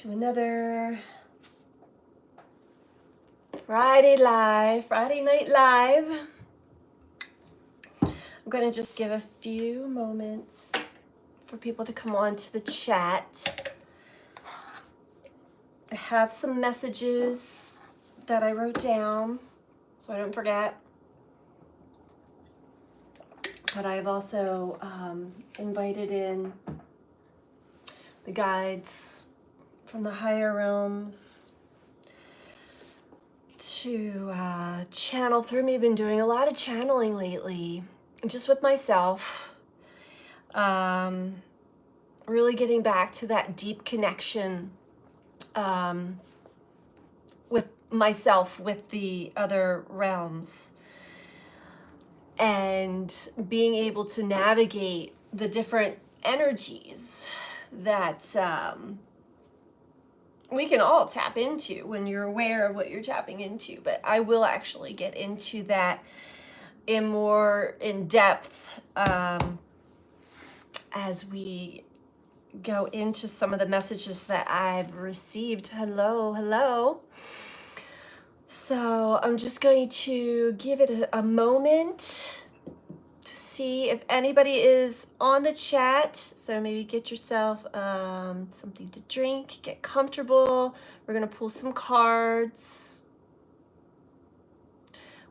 to another Friday Night Live. I'm going to just give a few moments for people to come on to the chat. I have some messages that I wrote down so I don't forget. But I've also invited in the guides from the higher realms to channel through me. I've been doing a lot of channeling lately, just with myself. Really getting back to that deep connection with myself, with the other realms, and being able to navigate the different energies that we can all tap into when you're aware of what you're tapping into. But I will actually get into that in depth as we go into some of the messages that I've received. Hello. So I'm just going to give it a moment to see if anybody is on the chat. So maybe get yourself something to drink, get comfortable. We're going to pull some cards.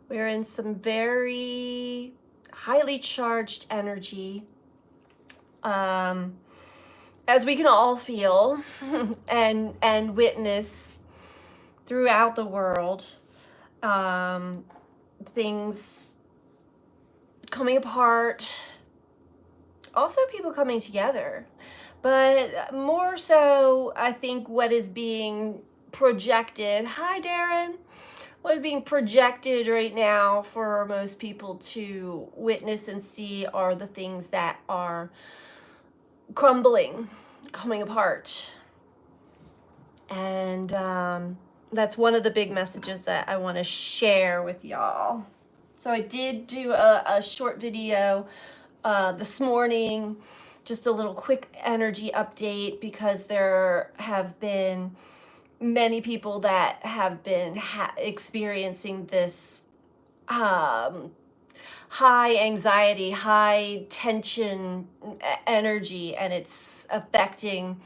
We're in some very highly charged energy, as we can all feel and witness throughout the world. Things coming apart, also people coming together, but more so I think what is being projected, hi Darren, what is being projected right now for most people to witness and see are the things that are crumbling, coming apart. And that's one of the big messages that I want to share with y'all. So I did do a short video this morning, just a little quick energy update, because there have been many people that have been experiencing this high anxiety, high tension energy, and it's affecting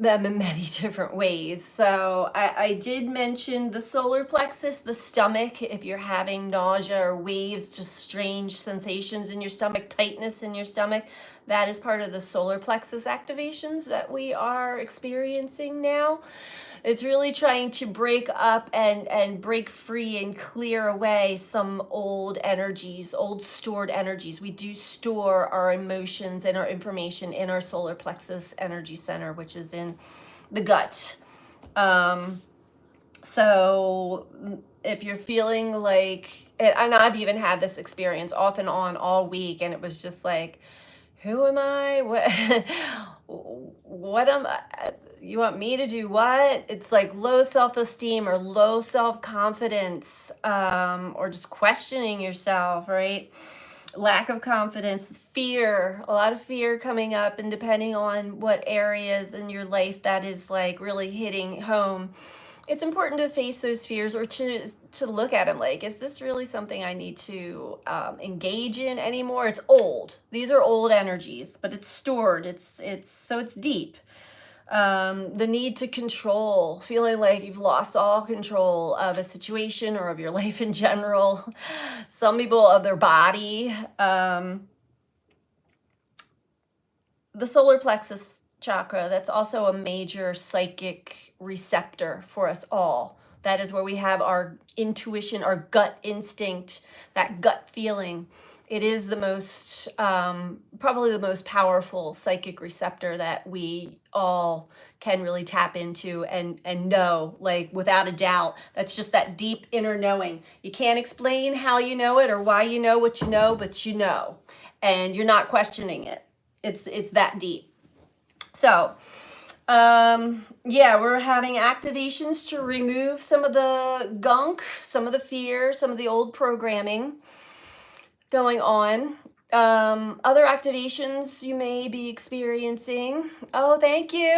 them in many different ways. So I did mention the solar plexus, the stomach. If you're having nausea or waves, just strange sensations in your stomach, tightness in your stomach, that is part of the solar plexus activations that we are experiencing now. It's really trying to break up and break free and clear away some old energies, old stored energies. We do store our emotions and our information in our solar plexus energy center, which is in the gut. So if you're feeling like, and I've even had this experience off and on all week, and it was just like, who am I? What am I? You want me to do what? It's like low self-esteem or low self-confidence, or just questioning yourself, right? Lack of confidence, fear, a lot of fear coming up, and depending on what areas in your life that is like really hitting home, it's important to face those fears, or to look at them like, is this really something I need to engage in anymore? It's old. These are old energies, but it's stored. It's deep. The need to control, feeling like you've lost all control of a situation or of your life in general. Some people of their body. The solar plexus chakra, that's also a major psychic receptor for us all. That is where we have our intuition, our gut instinct, that gut feeling. It is the most, probably the most powerful psychic receptor that we all can really tap into and know, like without a doubt. That's just that deep inner knowing. You can't explain how you know it or why you know what you know, but you know, and you're not questioning it. It's that deep. So, yeah, we're having activations to remove some of the gunk, some of the fear, some of the old programming going on. Other activations you may be experiencing. Oh, thank you.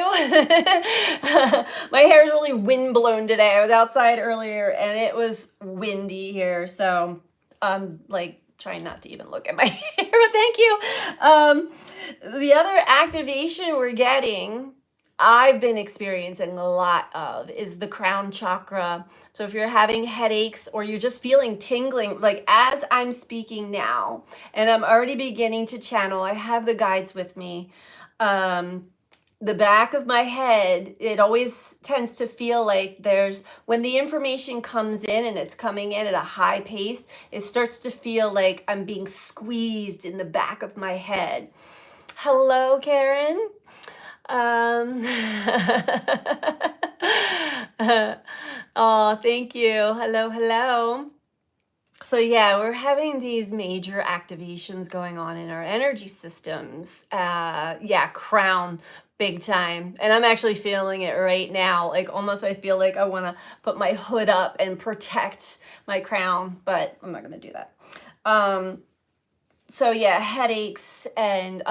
My hair is really wind blown today. I was outside earlier and it was windy here, so I'm like trying not to even look at my hair, but thank you. The other activation we're getting, I've been experiencing a lot of, is the crown chakra. So if you're having headaches or you're just feeling tingling, like as I'm speaking now, and I'm already beginning to channel, I have the guides with me. The back of my head, it always tends to feel like when the information comes in and it's coming in at a high pace, it starts to feel like I'm being squeezed in the back of my head. Hello, Karen. Um, oh, thank you. Hello, hello. So yeah, we're having these major activations going on in our energy systems. Yeah, crown big time. And I'm actually feeling it right now. Like almost I feel like I want to put my hood up and protect my crown, but I'm not going to do that. So yeah, headaches and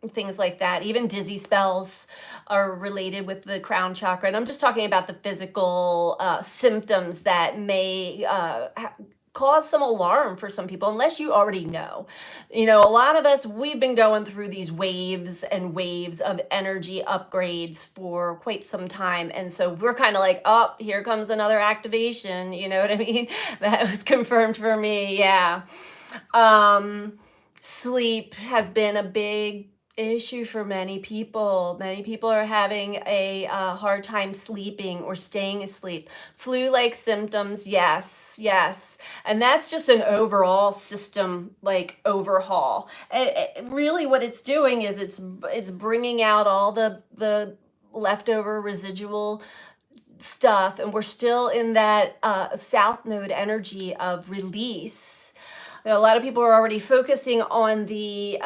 things like that. Even dizzy spells are related with the crown chakra. And I'm just talking about the physical symptoms that may cause some alarm for some people, unless you already know. You know, a lot of us, we've been going through these waves and waves of energy upgrades for quite some time. And so we're kind of like, oh, here comes another activation. You know what I mean? That was confirmed for me. Yeah. Sleep has been a big issue for many people. Many people are having a hard time sleeping or staying asleep. Flu-like symptoms, yes. And that's just an overall system like overhaul. Really what it's doing is it's bringing out all the leftover residual stuff, and we're still in that south node energy of release. A lot of people are already focusing on the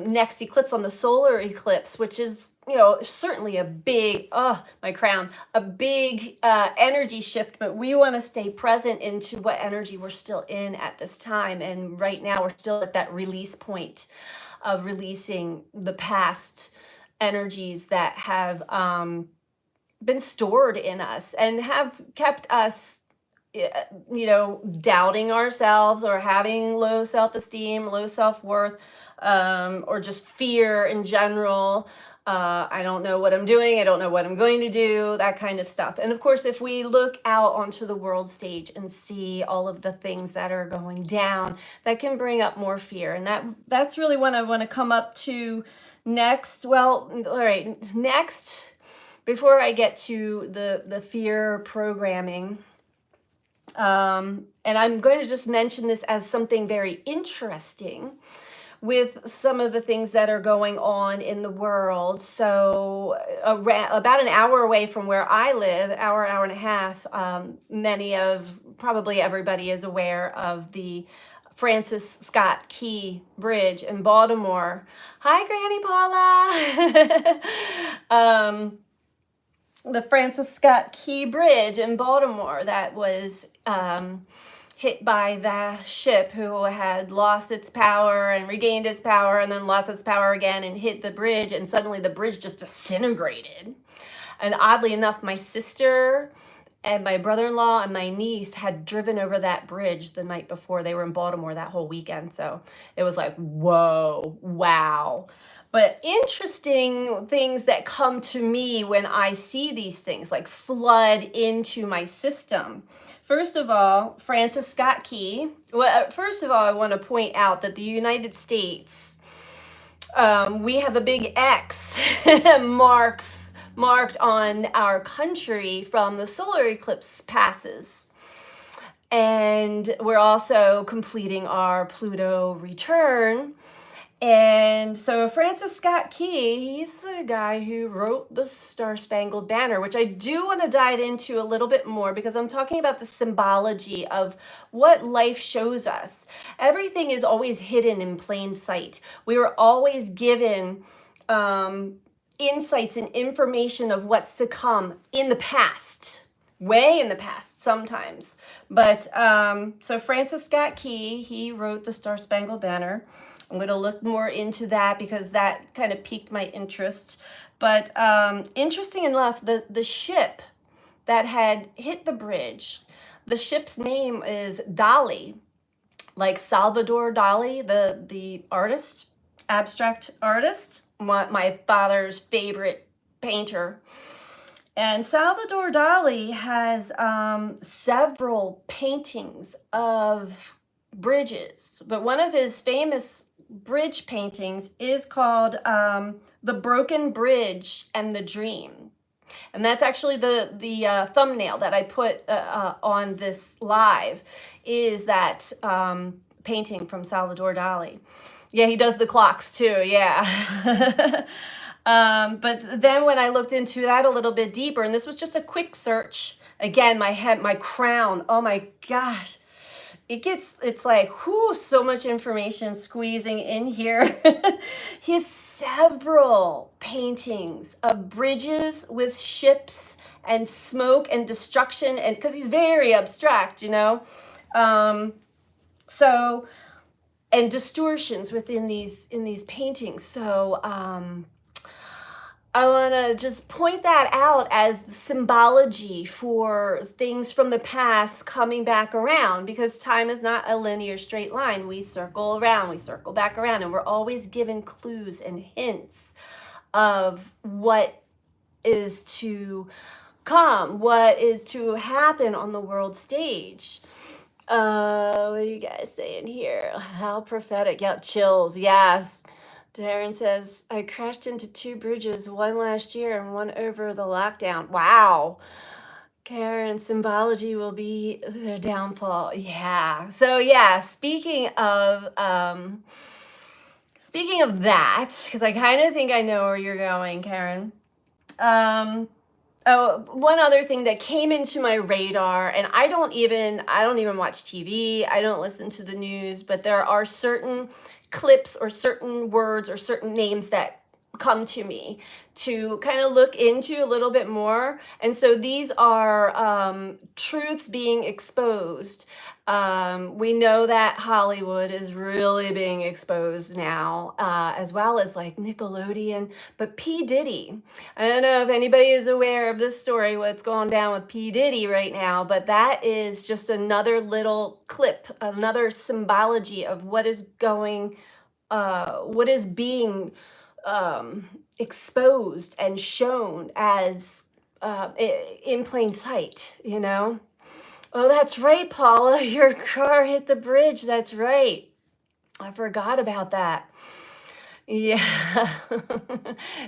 next eclipse, on the solar eclipse, which is, you know, certainly a big, my crown, a big energy shift, but we want to stay present into what energy we're still in at this time. And right now we're still at that release point of releasing the past energies that have been stored in us and have kept us doubting ourselves or having low self-esteem, low self-worth, or just fear in general. I don't know what I'm doing. I don't know what I'm going to do, that kind of stuff. And of course, if we look out onto the world stage and see all of the things that are going down, that can bring up more fear. And that's really what I want to come up to next. Well, all right, next, before I get to the fear programming, and I'm going to just mention this as something very interesting with some of the things that are going on in the world. So about an hour away from where I live, hour and a half, probably everybody is aware of the Francis Scott Key Bridge in Baltimore. Hi, Granny Paula. The Francis Scott Key Bridge in Baltimore that was hit by the ship who had lost its power and regained its power and then lost its power again and hit the bridge, and suddenly the bridge just disintegrated. And oddly enough, my sister and my brother-in-law and my niece had driven over that bridge the night before. They were in Baltimore that whole weekend. So it was like, whoa, wow. But interesting things that come to me when I see these things like flood into my system. First of all, Francis Scott Key. Well, first of all, I want to point out that the United States, we have a big X marked on our country from the solar eclipse passes. And we're also completing our Pluto return. And so Francis Scott Key, he's the guy who wrote the Star Spangled Banner, which I do want to dive into a little bit more because I'm talking about the symbology of what life shows us. Everything is always hidden in plain sight. We were always given insights and information of what's to come in the past, way in the past sometimes. But so Francis Scott Key, he wrote the Star Spangled Banner. I'm going to look more into that because that kind of piqued my interest. But interesting enough, the ship that had hit the bridge, the ship's name is Dali, like Salvador Dali, the artist, abstract artist, my father's favorite painter. And Salvador Dali has several paintings of bridges, but one of his famous bridge paintings is called The Broken Bridge and the Dream. And that's actually the thumbnail that I put on this live, is that painting from Salvador Dali. Yeah, he does the clocks too, yeah. But then when I looked into that a little bit deeper, and this was just a quick search, again, my head, my crown, oh my gosh, it's like, whoo, so much information squeezing in here. He has several paintings of bridges with ships and smoke and destruction, and because he's very abstract, you know. So, and distortions within these paintings. So I want to just point that out as the symbology for things from the past coming back around, because time is not a linear straight line. We circle around, we circle back around, and we're always given clues and hints of what is to come, what is to happen on the world stage. What are you guys saying here? How prophetic. Yeah, chills. Yes. Darren says, I crashed into 2 bridges, one last year and one over the lockdown. Wow. Karen, symbology will be their downfall. Yeah. So yeah, speaking of that, because I kind of think I know where you're going, Karen. Oh, one other thing that came into my radar, and I don't even watch TV, I don't listen to the news, but there are certain clips or certain words or certain names that come to me to kind of look into a little bit more. And so these are truths being exposed. We know that Hollywood is really being exposed now, as well as like Nickelodeon. But P. Diddy, I don't know if anybody is aware of this story, what's going down with P. Diddy right now, but that is just another little clip, another symbology of what is going, what is being exposed and shown as in plain sight, you know? Oh, that's right, Paula. Your car hit the bridge. That's right. I forgot about that. Yeah.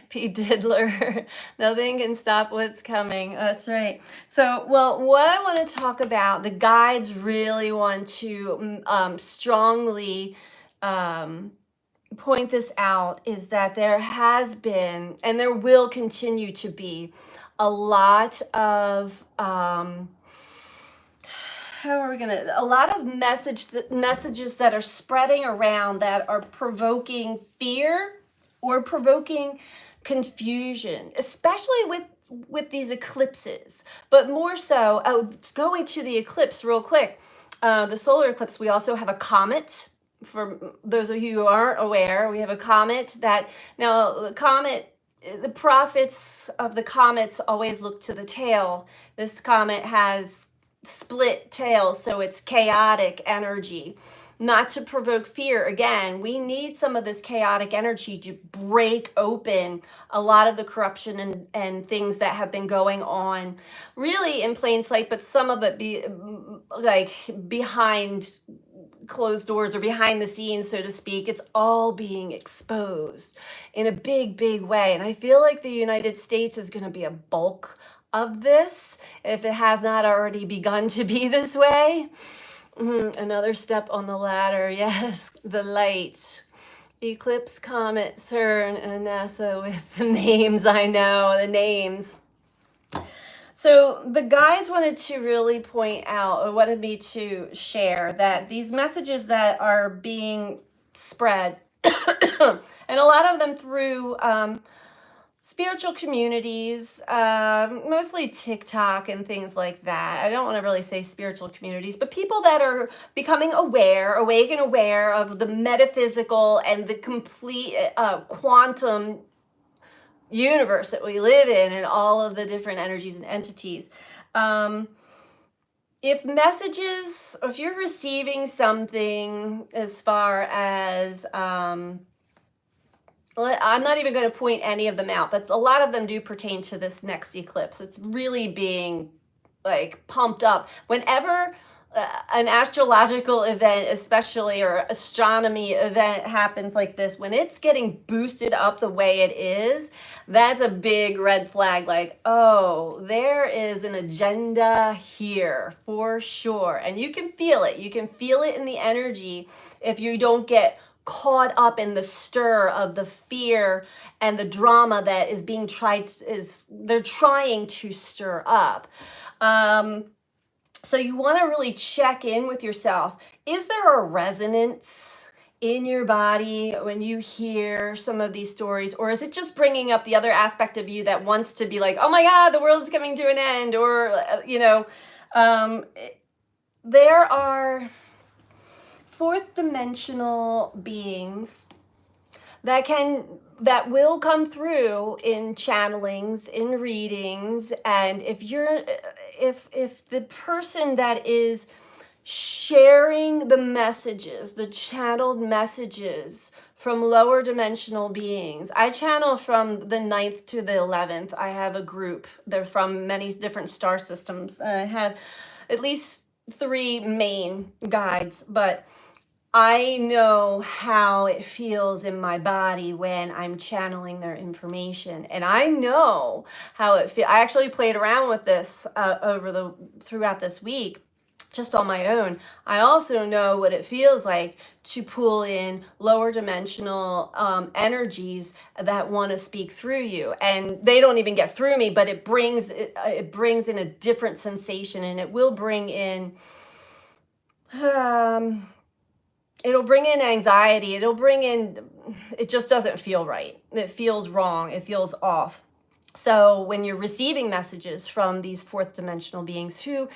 P. Diddler. Nothing can stop what's coming. That's right. So, well, what I want to talk about, the guides really want to strongly point this out, is that there has been and there will continue to be a lot of a lot of messages that are spreading around that are provoking fear or provoking confusion, especially with these eclipses. But more so, going to the eclipse real quick, the solar eclipse, we also have a comet. For those of you who aren't aware, we have a comet that, now the comet, the prophets of the comets always look to the tail. This comet has split tail, so it's chaotic energy. Not to provoke fear. Again, we need some of this chaotic energy to break open a lot of the corruption and things that have been going on really in plain sight, but some of it be like behind closed doors or behind the scenes, so to speak. It's all being exposed in a big way. And I feel like the United States is going to be a bulk of this, if it has not already begun to be this way. Another step on the ladder. Yes, the light. Eclipse, comet, CERN, and NASA with the names. I know, the names. So the guys wanted to really point out, or wanted me to share, that these messages that are being spread, and a lot of them through spiritual communities, mostly TikTok and things like that. I don't want to really say spiritual communities, but people that are becoming aware, awake and aware of the metaphysical and the complete quantum universe that we live in and all of the different energies and entities. Um, if messages, if you're receiving something as far as, I'm not even going to point any of them out, but a lot of them do pertain to this next eclipse. It's really being like pumped up. Whenever an astrological event, especially, or astronomy event happens like this, when it's getting boosted up the way it is, that's a big red flag. Like, oh, there is an agenda here for sure. And you can feel it. You can feel it in the energy if you don't get caught up in the stir of the fear and the drama that is being they're trying to stir up. So you want to really check in with yourself. Is there a resonance in your body when you hear some of these stories, or is it just bringing up the other aspect of you that wants to be like, oh my God, the world is coming to an end, or there are fourth dimensional beings that will come through in channelings, in readings, and if the person that is sharing the messages, the channeled messages from lower dimensional beings. I channel from the 9th to the 11th. I have a group. They're from many different star systems. I have at least 3 main guides, but I know how it feels in my body when I'm channeling their information, and I know how it feels. I actually played around with this throughout this week, just on my own. I also know what it feels like to pull in lower dimensional energies that want to speak through you, and they don't even get through me, but it brings in a different sensation, and it will bring in. It'll bring in anxiety. It just doesn't feel right. It feels wrong. It feels off. So when you're receiving messages from these fourth dimensional beings who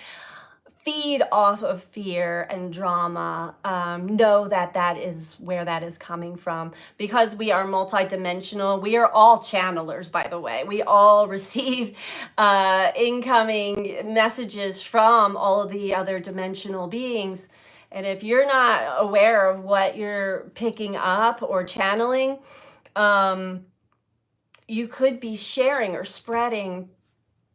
feed off of fear and drama, know that is where that is coming from. Because we are multidimensional, we are all channelers, by the way. We all receive incoming messages from all of the other dimensional beings. And if you're not aware of what you're picking up or channeling, you could be sharing or spreading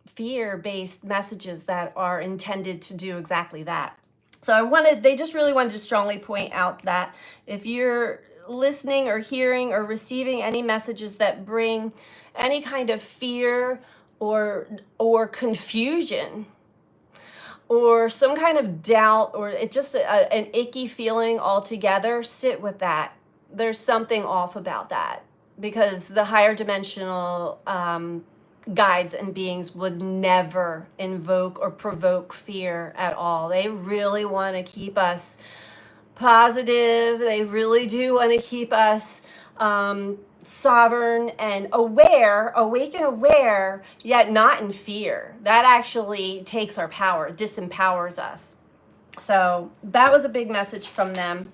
fear-based messages that are intended to do exactly that. So they just really wanted to strongly point out that if you're listening or hearing or receiving any messages that bring any kind of fear or confusion, or some kind of doubt, or it's just an icky feeling altogether, sit with that. There's something off about that, because the higher dimensional guides and beings would never invoke or provoke fear at all. They really want to keep us positive. They really do want to keep us sovereign and aware, awake and aware, yet not in fear. That actually takes our power, disempowers us. So that was a big message from them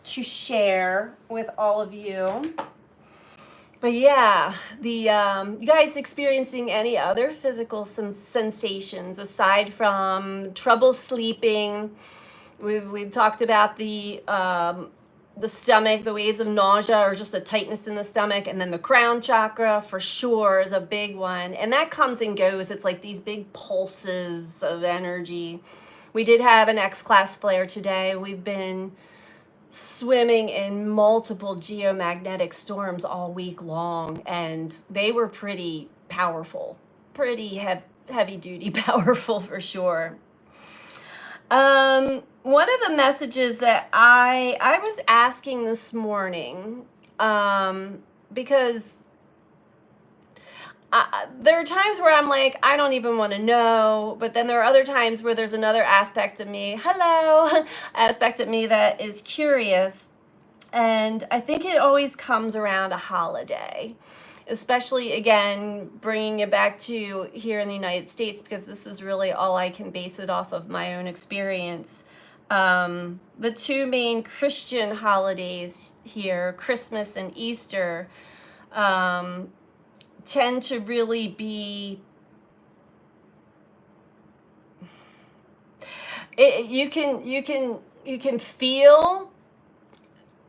to share with all of you. But yeah, you guys experiencing any other physical sensations aside from trouble sleeping? We've talked about the stomach, the waves of nausea, or just a tightness in the stomach, and then the crown chakra for sure is a big one, and that comes and goes. It's like these big pulses of energy. We did have an X-class flare today. We've been swimming in multiple geomagnetic storms all week long, and they were pretty powerful, pretty heavy duty powerful for sure. One of the messages that I was asking this morning, because there are times where I'm like, I don't even want to know, but then there are other times where there's another aspect of me, aspect of me that is curious, and I think it always comes around a holiday. especially again, bringing it back to here in the United States, because this is really all I can base it off of my own experience. The two main Christian holidays here, Christmas and Easter, um, tend to really be, you can feel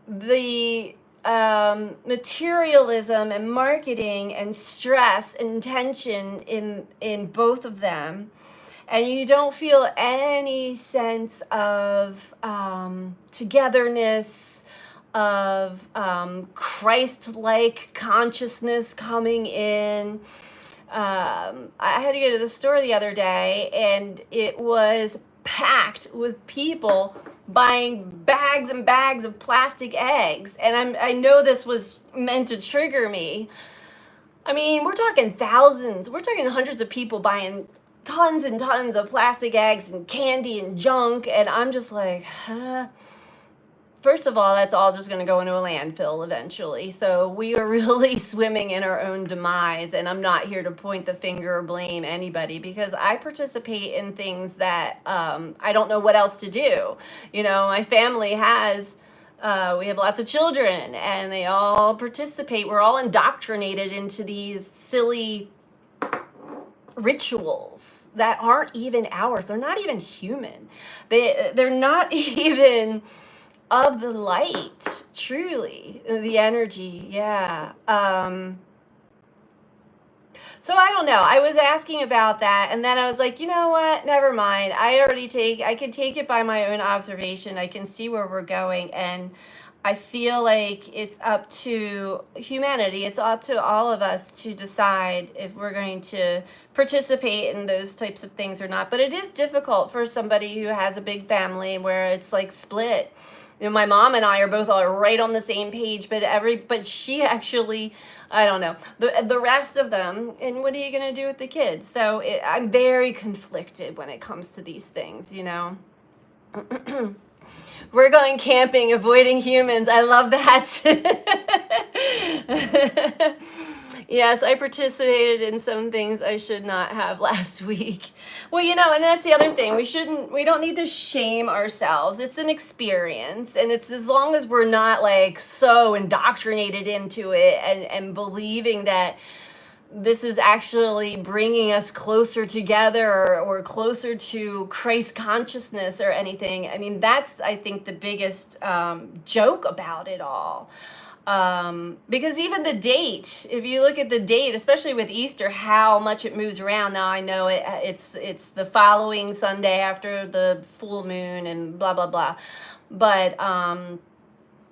the materialism and marketing and stress and tension in both of them, and you don't feel any sense of togetherness, of Christ-like consciousness coming in. I had to go to the store the other day, and it was packed with people buying bags and bags of plastic eggs. And I know this was meant to trigger me. I mean, we're talking thousands, we're talking hundreds of people buying tons and tons of plastic eggs and candy and junk. And I'm just like, huh? First of all, that's all just going to go into a landfill eventually. So we are really swimming in our own demise. And I'm not here to point the finger or blame anybody, because I participate in things that I don't know what else to do. You know, my family has, we have lots of children, and they all participate. We're all indoctrinated into these silly rituals that aren't even ours. They're not even human. They're not even of the light, truly, the energy. Yeah. So I don't know. I was asking about that, and then I was like, you know what? Never mind. I can take it by my own observation. I can see where we're going, and I feel like it's up to humanity. It's up to all of us to decide if we're going to participate in those types of things or not. But it is difficult for somebody who has a big family where it's like split. You know, my mom and I are both all right on the same page, but she actually, I don't know, the rest of them. And what are you gonna do with the kids? So I'm very conflicted when it comes to these things, you know. We're going camping, avoiding humans. I love that. Yes, I participated in some things I should not have last week. Well, you know, and that's the other thing. We don't need to shame ourselves. It's an experience. And it's as long as we're not like so indoctrinated into it and believing that this is actually bringing us closer together or closer to Christ consciousness or anything. I mean, that's, I think, the biggest joke about it all. Because even the date, if you look at the date, especially with Easter, how much it moves around. Now I know it's the following Sunday after the full moon and blah, blah, blah. But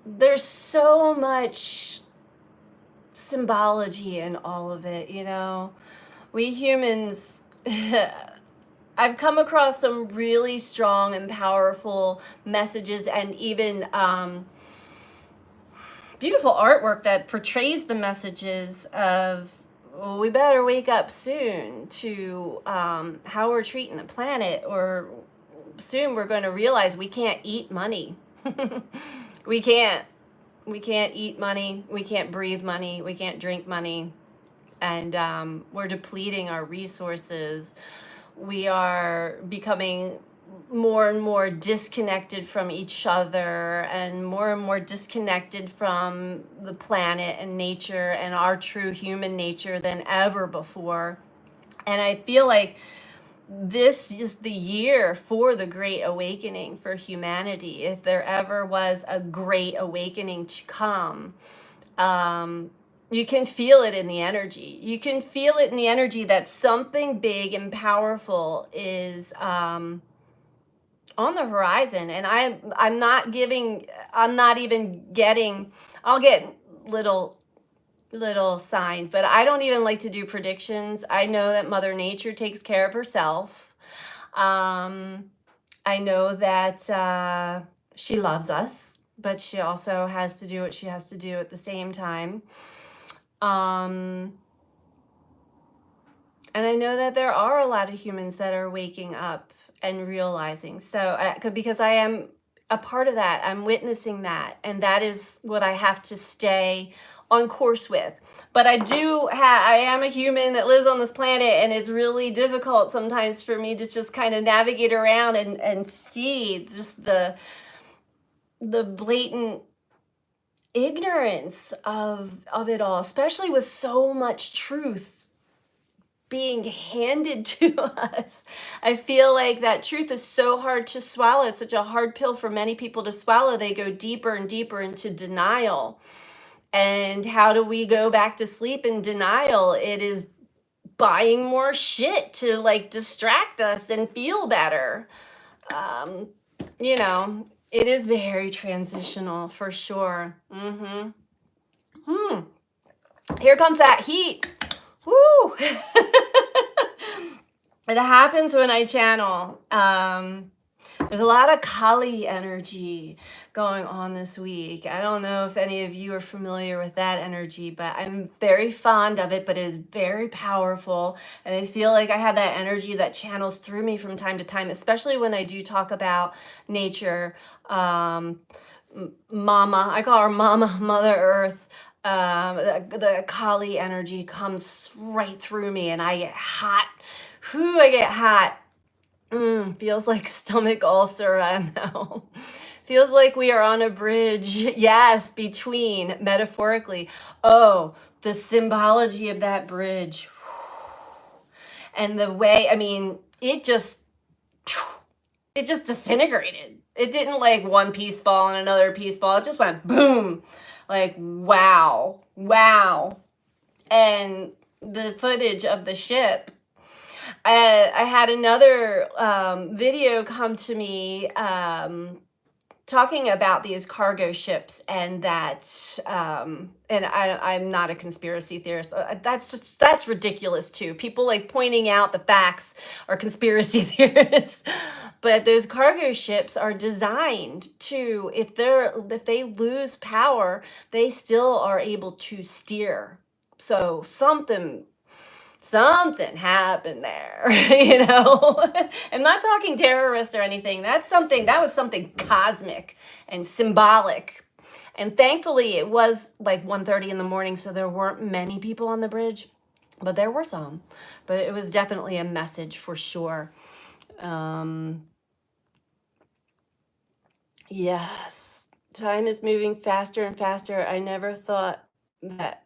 there's so much symbology in all of it, you know. We humans, I've come across some really strong and powerful messages, and even beautiful artwork that portrays the messages of, well, we better wake up soon to how we're treating the planet, or soon we're going to realize we can't eat money. we can't eat money, we can't breathe money, we can't drink money, and we're depleting our resources. We are becoming more and more disconnected from each other, and more disconnected from the planet and nature and our true human nature than ever before. And I feel like this is the year for the Great Awakening for humanity. If there ever was a Great Awakening to come, you can feel it in the energy. You can feel it in the energy that something big and powerful is on the horizon. And I'm not even getting, I'll get little signs, but I don't even like to do predictions. I know that Mother Nature takes care of herself. I know that she loves us, but she also has to do what she has to do at the same time. And I know that there are a lot of humans that are waking up and realizing. So because I am a part of that, I'm witnessing that, and that is what I have to stay on course with. But I am a human that lives on this planet, and it's really difficult sometimes for me to just kind of navigate around and see just the blatant ignorance of it all, especially with so much truth being handed to us. I feel like that truth is so hard to swallow. It's such a hard pill for many people to swallow. They go deeper and deeper into denial. And how do we go back to sleep in denial? It is buying more shit to like distract us and feel better. Um, you know, it is very transitional for sure. Here comes that heat. Woo! It happens when I channel. There's a lot of Kali energy going on this week. I don't know if any of you are familiar with that energy, but I'm very fond of it, but it is very powerful. And I feel like I have that energy that channels through me from time to time, especially when I do talk about nature. Mama, I call her Mama, Mother Earth. The Kali energy comes right through me and I get hot. Whew, I get hot. Feels like stomach ulcer, I know. Feels like we are on a bridge, yes, between, metaphorically. Oh, the symbology of that bridge. And the way, I mean, it just disintegrated. It didn't like one piece fall and another piece fall. It just went boom. Like, wow, wow. And the footage of the ship, I had another video come to me talking about these cargo ships, and that and I'm not a conspiracy theorist. That's ridiculous too. People like pointing out the facts are conspiracy theorists. But those cargo ships are designed to, if they lose power, they still are able to steer. So something happened there. I'm not talking terrorist or anything. That was something cosmic and symbolic. And thankfully it was like 1:30 in the morning, so there weren't many people on the bridge, but there were some. But it was definitely a message for sure. Yes, time is moving faster and faster. I never thought that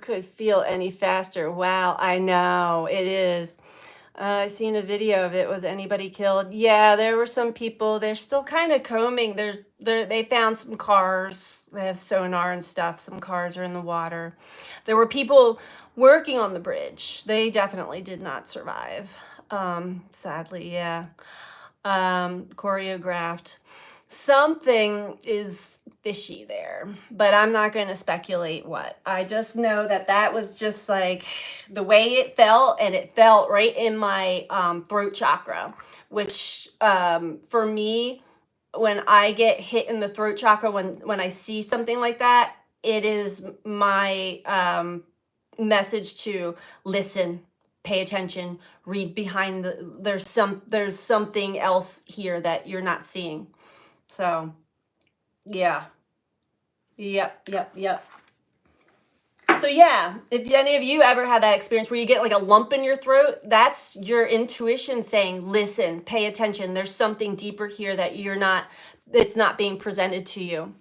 could feel any faster. Wow, I know it is. I seen a video of it. Was anybody killed? Yeah, there were some people. They're still kind of combing. They found some cars. They have sonar and stuff. Some cars are in the water. There were people working on the bridge. They definitely did not survive. Sadly, yeah. Choreographed. Something is fishy there, but I'm not going to speculate what. I just know that was just like the way it felt, and it felt right in my throat chakra, which for me, when I get hit in the throat chakra, when I see something like that, it is my message to listen, pay attention, read behind there's something else here that you're not seeing. So, yeah. Yep. So yeah, if any of you ever had that experience where you get like a lump in your throat, that's your intuition saying, listen, pay attention. There's something deeper here that it's not being presented to you.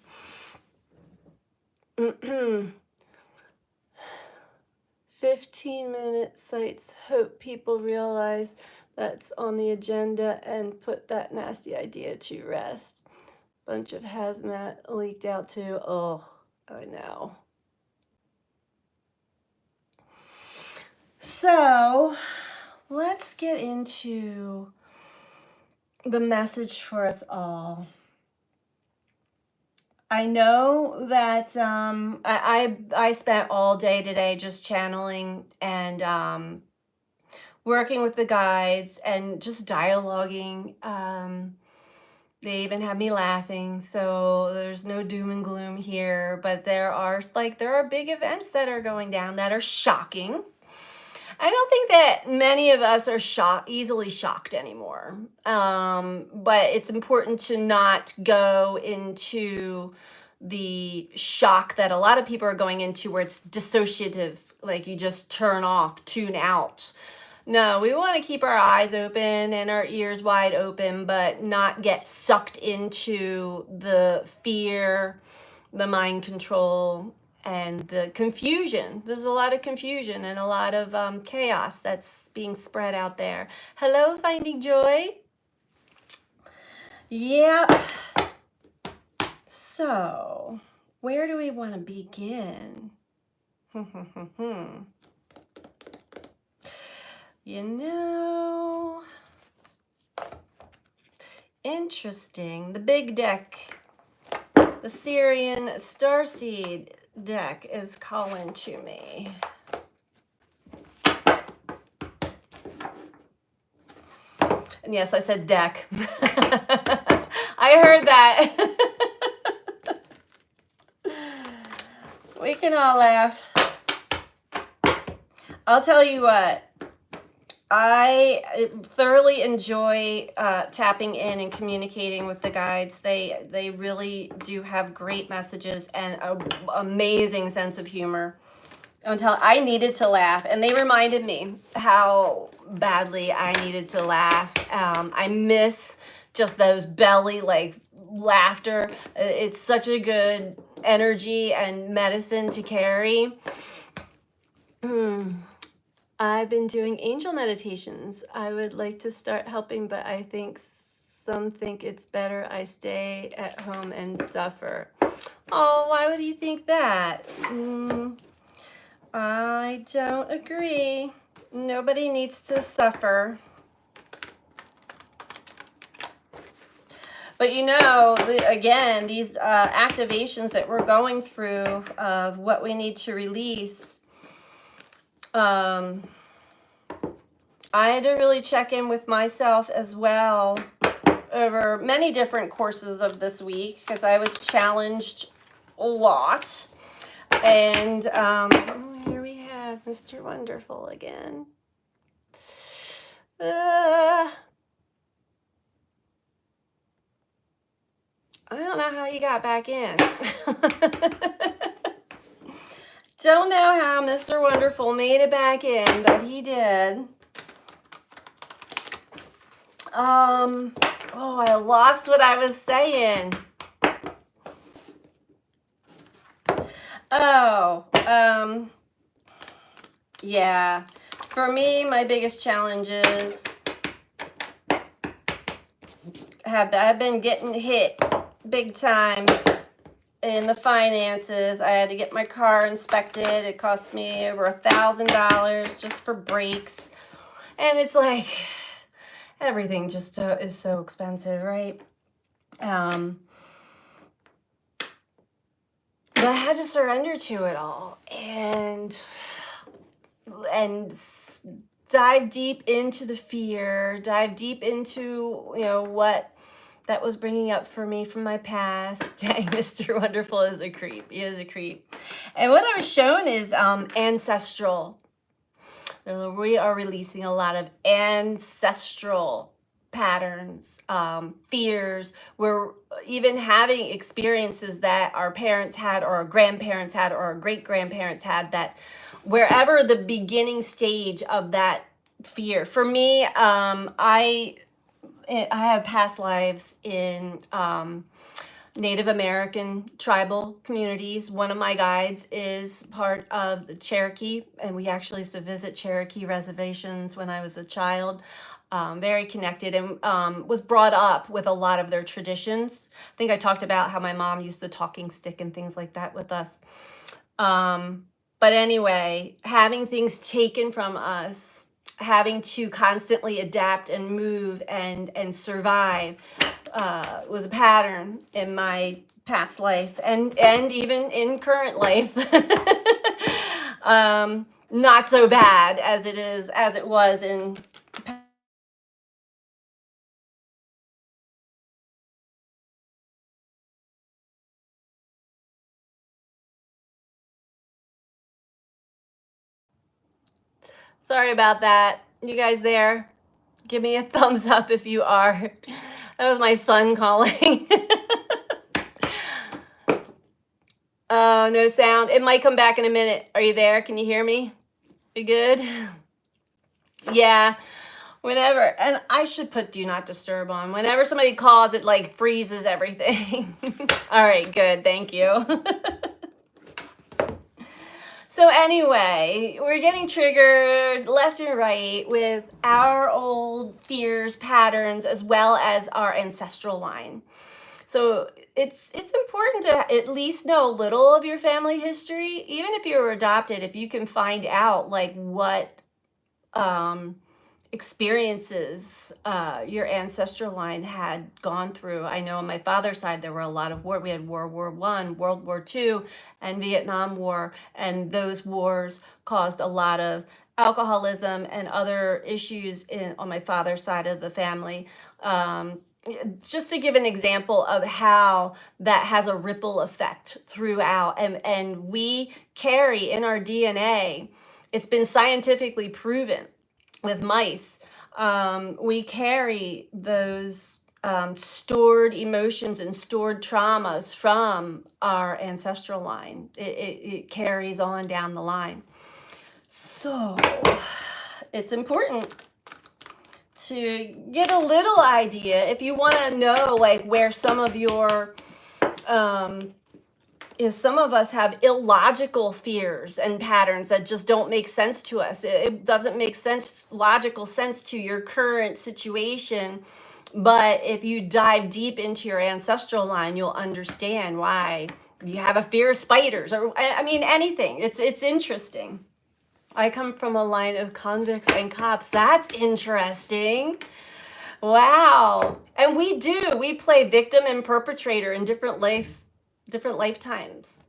15-minute sites. Hope people realize that's on the agenda and put that nasty idea to rest. Bunch of hazmat leaked out too. Oh, I know. So let's get into the message for us all. I know that I spent all day today just channeling and working with the guides and just dialoguing. They even had me laughing, so there's no doom and gloom here, but there are big events that are going down that are shocking. I don't think that many of us are easily shocked anymore. But it's important to not go into the shock that a lot of people are going into, where it's dissociative, like you just turn off, tune out. No, we want to keep our eyes open and our ears wide open, but not get sucked into the fear, the mind control, and the confusion. There's a lot of confusion and a lot of chaos that's being spread out there. Hello, Finding Joy. Yeah. So, where do we want to begin? You know, interesting. The big deck, the Syrian Starseed deck, is calling to me. And yes, I said deck. I heard that. We can all laugh. I'll tell you what, I thoroughly enjoy tapping in and communicating with the guides. They really do have great messages and an amazing sense of humor. I needed to laugh, and they reminded me how badly I needed to laugh. I miss just those belly like laughter. It's such a good energy and medicine to carry. I've been doing angel meditations. I would like to start helping, but I think some think it's better I stay at home and suffer. Oh, why would you think that? I don't agree. Nobody needs to suffer. But you know, again, these activations that we're going through of what we need to release, I had to really check in with myself as well over many different courses of this week, because I was challenged a lot. And here we have Mr. Wonderful again. I don't know how he got back in. Don't know how Mr. Wonderful made it back in, but he did. Oh, I lost what I was saying. Yeah. For me, my biggest challenges I've been getting hit big time in the finances. I had to get my car inspected. It cost me over $1,000 just for brakes. And it's like, everything just is so expensive, right? But I had to surrender to it all and dive deep into the fear, dive deep into, what that was bringing up for me from my past. Dang, Mr. Wonderful is a creep. He is a creep. And what I was shown is ancestral. We are releasing a lot of ancestral patterns, fears. We're even having experiences that our parents had, or our grandparents had, or our great-grandparents had, that wherever the beginning stage of that fear. For me, I have past lives in Native American tribal communities. One of my guides is part of the Cherokee, and we actually used to visit Cherokee reservations when I was a child. Very connected, and was brought up with a lot of their traditions. I think I talked about how my mom used the talking stick and things like that with us. But anyway, having things taken from us, having to constantly adapt and move and survive was a pattern in my past life and even in current life. Not so bad as it was in. Sorry about that. You guys there? Give me a thumbs up if you are. That was my son calling. Oh, no sound. It might come back in a minute. Are you there? Can you hear me? You good? Yeah. Whenever, and I should put do not disturb on. Whenever somebody calls, it like freezes everything. All right, good. Thank you. So anyway, we're getting triggered left and right with our old fears, patterns, as well as our ancestral line. So it's important to at least know a little of your family history, even if you were adopted. If you can find out like what um, experiences your ancestral line had gone through. I know on my father's side there were a lot of war. We had World War One, World War Two, and Vietnam War, and those wars caused a lot of alcoholism and other issues on my father's side of the family. Um, just to give an example of how that has a ripple effect throughout, and we carry in our DNA. It's been scientifically proven with mice, we carry those stored emotions and stored traumas from our ancestral line. It carries on down the line. So it's important to get a little idea if you want to know like where some of your is some of us have illogical fears and patterns that just don't make sense to us. It doesn't make logical sense to your current situation. But if you dive deep into your ancestral line, you'll understand why you have a fear of spiders, or I mean anything. It's interesting. I come from a line of convicts and cops. That's interesting. Wow. And we play victim and perpetrator in different lifetimes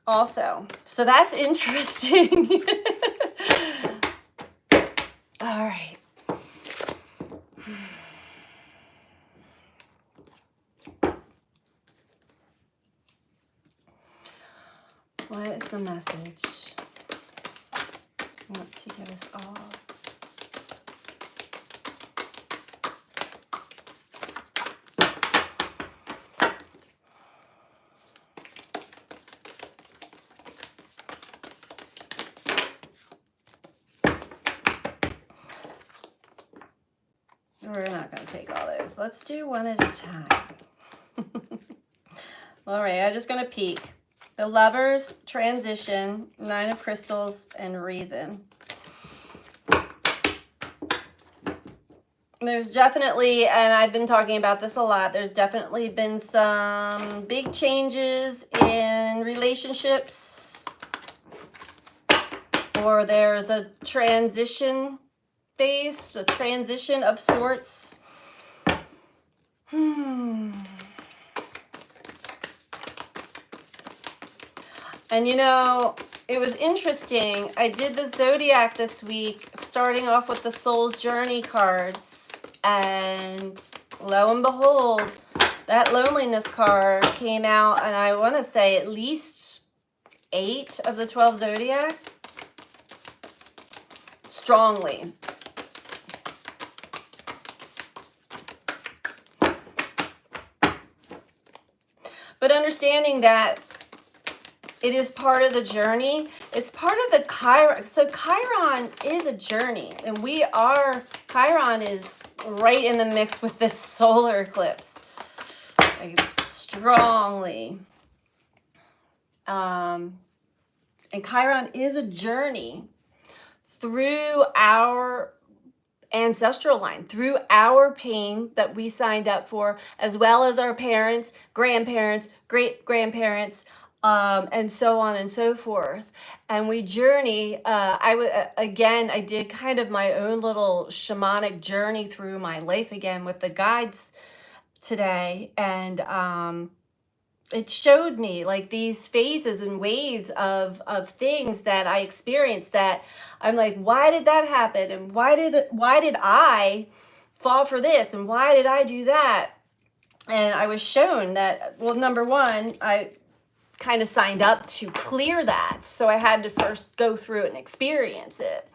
also. So that's interesting. All right. What is the message? I want to get us all. We're not going to take all those. Let's do one at a time. All right, I'm just going to peek. The Lovers, Transition, Nine of Crystals, and Reason. There's definitely, and I've been talking about this a lot, there's definitely been some big changes in relationships, or there's a transition phase, a transition of sorts. And you know, it was interesting. I did the Zodiac this week, starting off with the Soul's Journey cards. And lo and behold, that loneliness card came out, and I want to say at least 8 of the 12 Zodiac. Strongly. But understanding that it is part of the journey. It's part of the Chiron. So Chiron is a journey, and Chiron is right in the mix with this solar eclipse. Like, strongly. And Chiron is a journey through our ancestral line, through our pain that we signed up for, as well as our parents, grandparents, great-grandparents, and so on and so forth. And we journey. I did kind of my own little shamanic journey through my life again with the guides today, and it showed me like these phases and waves of things that I experienced that I'm like, why did that happen? And why did I fall for this? And why did I do that? And I was shown that, well, number one, I kind of signed up to clear that. So I had to first go through it and experience it.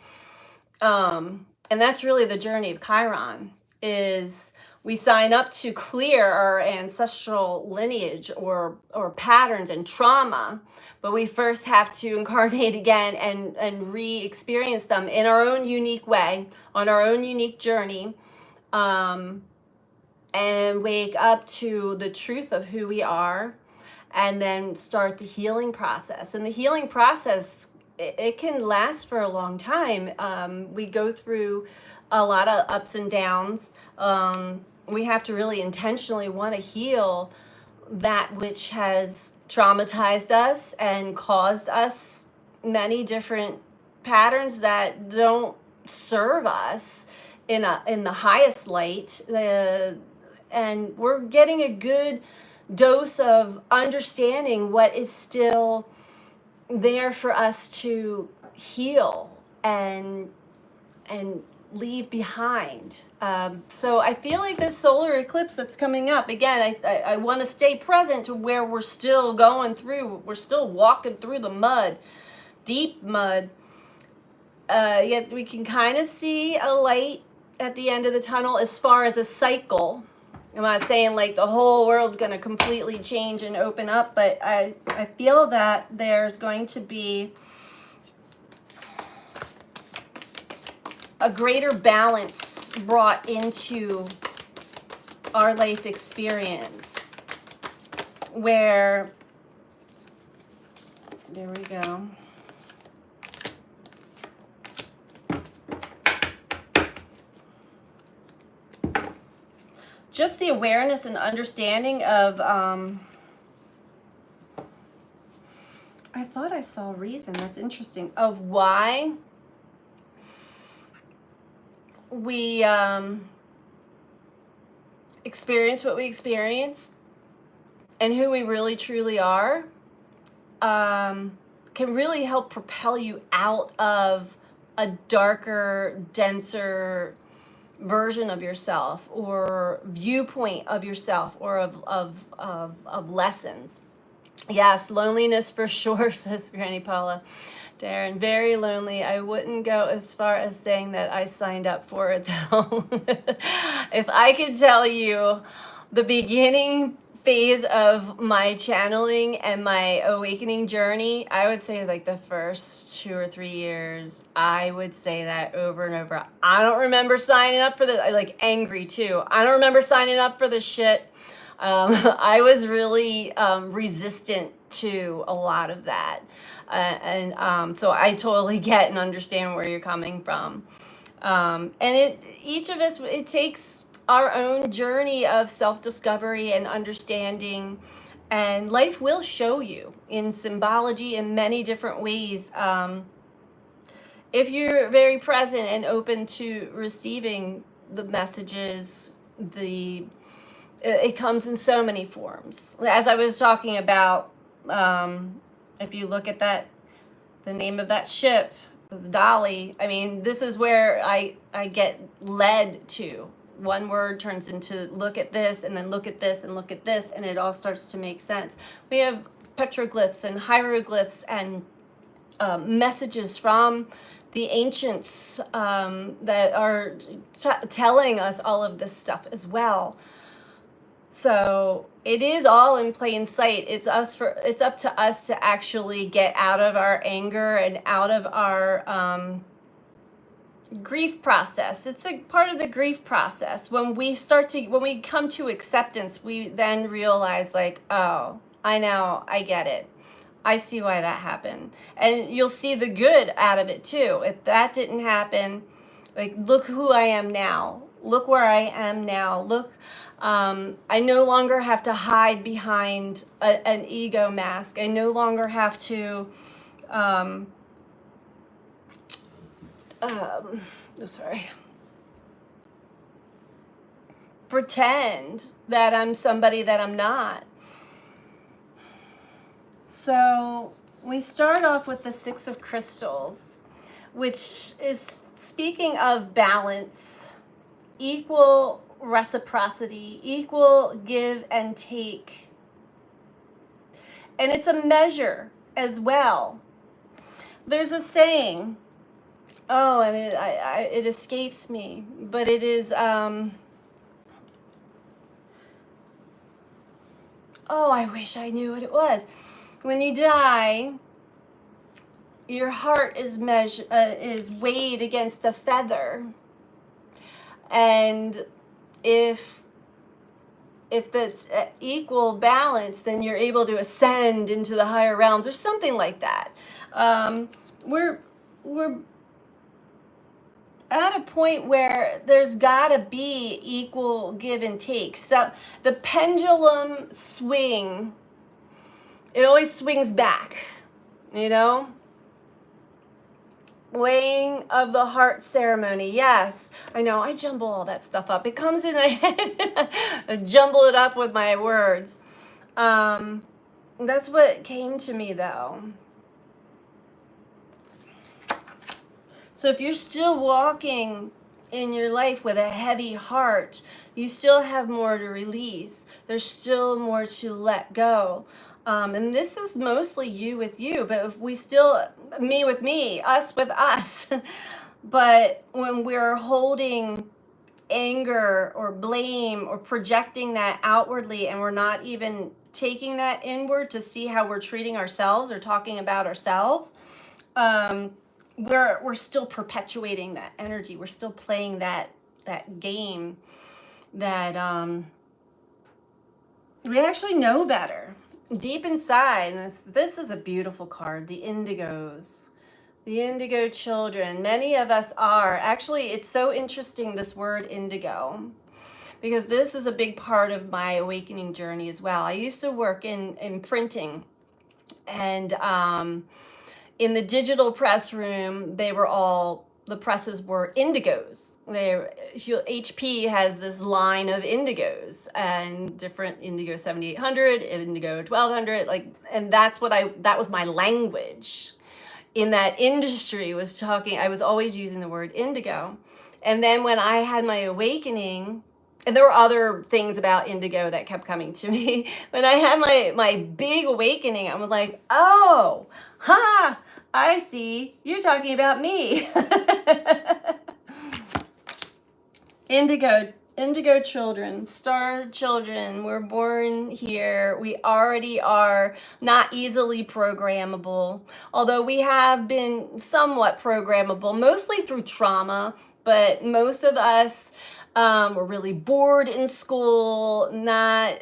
And that's really the journey of Chiron, is We sign up to clear our ancestral lineage or patterns and trauma, but we first have to incarnate again and re-experience them in our own unique way, on our own unique journey, and wake up to the truth of who we are, and then start the healing process. And the healing process, it can last for a long time. We go through a lot of ups and downs. We have to really intentionally want to heal that which has traumatized us and caused us many different patterns that don't serve us in the highest light. And we're getting a good dose of understanding what is still there for us to heal and leave behind. So I feel like this solar eclipse that's coming up, again, I want to stay present to where we're still going through, we're still walking through the mud, deep mud, yet we can kind of see a light at the end of the tunnel as far as a cycle. I'm not saying like the whole world's going to completely change and open up, but I feel that there's going to be a greater balance brought into our life experience, where, there we go. Just the awareness and understanding of, I thought I saw a reason, that's interesting, of why we experience what we experience and who we really truly are, can really help propel you out of a darker, denser version of yourself or viewpoint of yourself or of lessons. Yes, loneliness for sure, says Granny Paula. Darren, very lonely. I wouldn't go as far as saying that I signed up for it though. If I could tell you the beginning phase of my channeling and my awakening journey, I would say like the first 2 or 3 years, I would say that over and over. I don't remember signing up for the, like, angry too. I don't remember signing up for the shit. I was really resistant to a lot of that. So I totally get and understand where you're coming from. And each of us, it takes our own journey of self-discovery and understanding, and life will show you in symbology in many different ways. If you're very present and open to receiving the messages, it comes in so many forms. As I was talking about, if you look at that, the name of that ship was Dolly. I mean, this is where I get led to. One word turns into look at this, and then look at this, and look at this, and it all starts to make sense. We have petroglyphs and hieroglyphs and messages from the ancients that are telling us all of this stuff as well. So it is all in plain sight. It's up to us to actually get out of our anger and out of our grief process. It's a part of the grief process. When we come to acceptance, we then realize like, oh, I get it. I see why that happened. And you'll see the good out of it too. If that didn't happen, like, look who I am now. Look where I am now. Look, I no longer have to hide behind an ego mask. I no longer have to, pretend that I'm somebody that I'm not. So we start off with the Six of Crystals, which is speaking of balance, equal reciprocity, equal give and take. And it's a measure as well. There's a saying, and it escapes me, but it is, Oh, I wish I knew what it was. When you die, your heart is weighed against a feather, and if that's equal balance, then you're able to ascend into the higher realms or something like that. We're we're at a point where there's got to be equal give and take. So the pendulum swing, it always swings back, you know? Weighing of the heart ceremony. Yes, I know. I jumble all that stuff up. It comes in my head. I jumble it up with my words. That's what came to me, though. So if you're still walking in your life with a heavy heart, you still have more to release. There's still more to let go. And this is mostly you with you, but if we still, me with me, us with us. But when we're holding anger or blame or projecting that outwardly, and we're not even taking that inward to see how we're treating ourselves or talking about ourselves, we're still perpetuating that energy. We're still playing that game that we actually know better deep inside. And this is a beautiful card, the Indigos, the indigo children. Many of us are actually. It's so interesting, this word indigo, because this is a big part of my awakening journey as well. I used to work in printing, and in the digital press room, the presses were indigos. HP has this line of indigos, and different indigo 7800, indigo 1200, and that was my language in that industry. I was always using the word indigo. And then when I had my awakening, and there were other things about indigo that kept coming to me. When I had my big awakening, I was like, oh, I see. You're talking about me. Indigo children, star children, we're born here. We already are not easily programmable, although we have been somewhat programmable, mostly through trauma, but most of us were really bored in school, not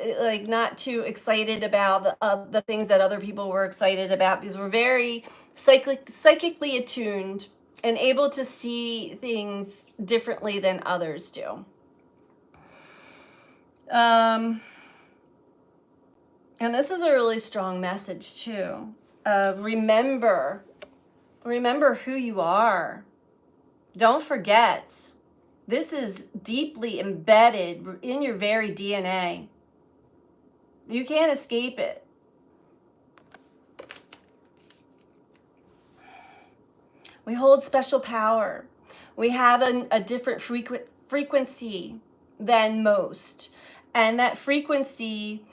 too excited about the things that other people were excited about, because we're very psychically attuned and able to see things differently than others do. And this is a really strong message too. Remember who you are. Don't forget. This is deeply embedded in your very DNA. You can't escape it. We hold special power. We have a different frequency than most. And that frequency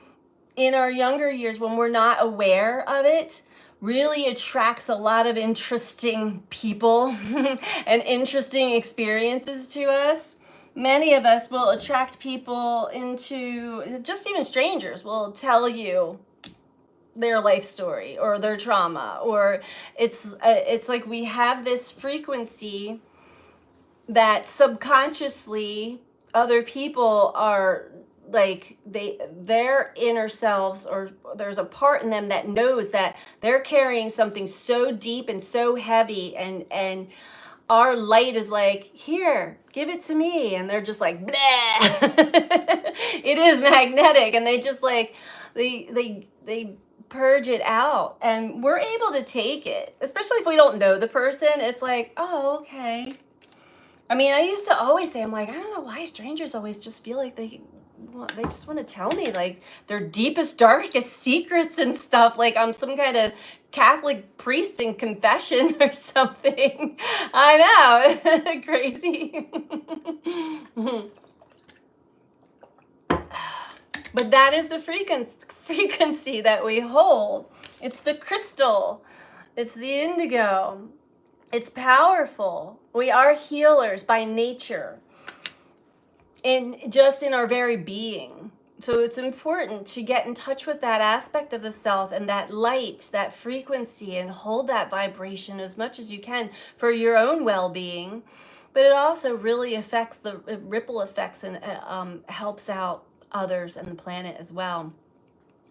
in our younger years, when we're not aware of it, really attracts a lot of interesting people and interesting experiences to us. Many of us will attract people into, just even strangers will tell you their life story or their trauma, or it's like we have this frequency that subconsciously other people are like their inner selves, or there's a part in them that knows that they're carrying something so deep and so heavy, and our light is like, here, give it to me, and they're just like, bleh. It is magnetic, and they just like they purge it out, and we're able to take it, especially if we don't know the person. It's like, oh, okay. I mean, I used to always say, I'm like, I don't know why strangers always just feel like they just want to tell me like their deepest, darkest secrets and stuff. Like I'm some kind of Catholic priest in confession or something. I know, crazy. But that is the frequency that we hold. It's the crystal. It's the indigo. It's powerful. We are healers by nature. In our very being. So it's important to get in touch with that aspect of the self and that light, that frequency, and hold that vibration as much as you can for your own well-being. But it also really affects the ripple effects and helps out others and the planet as well.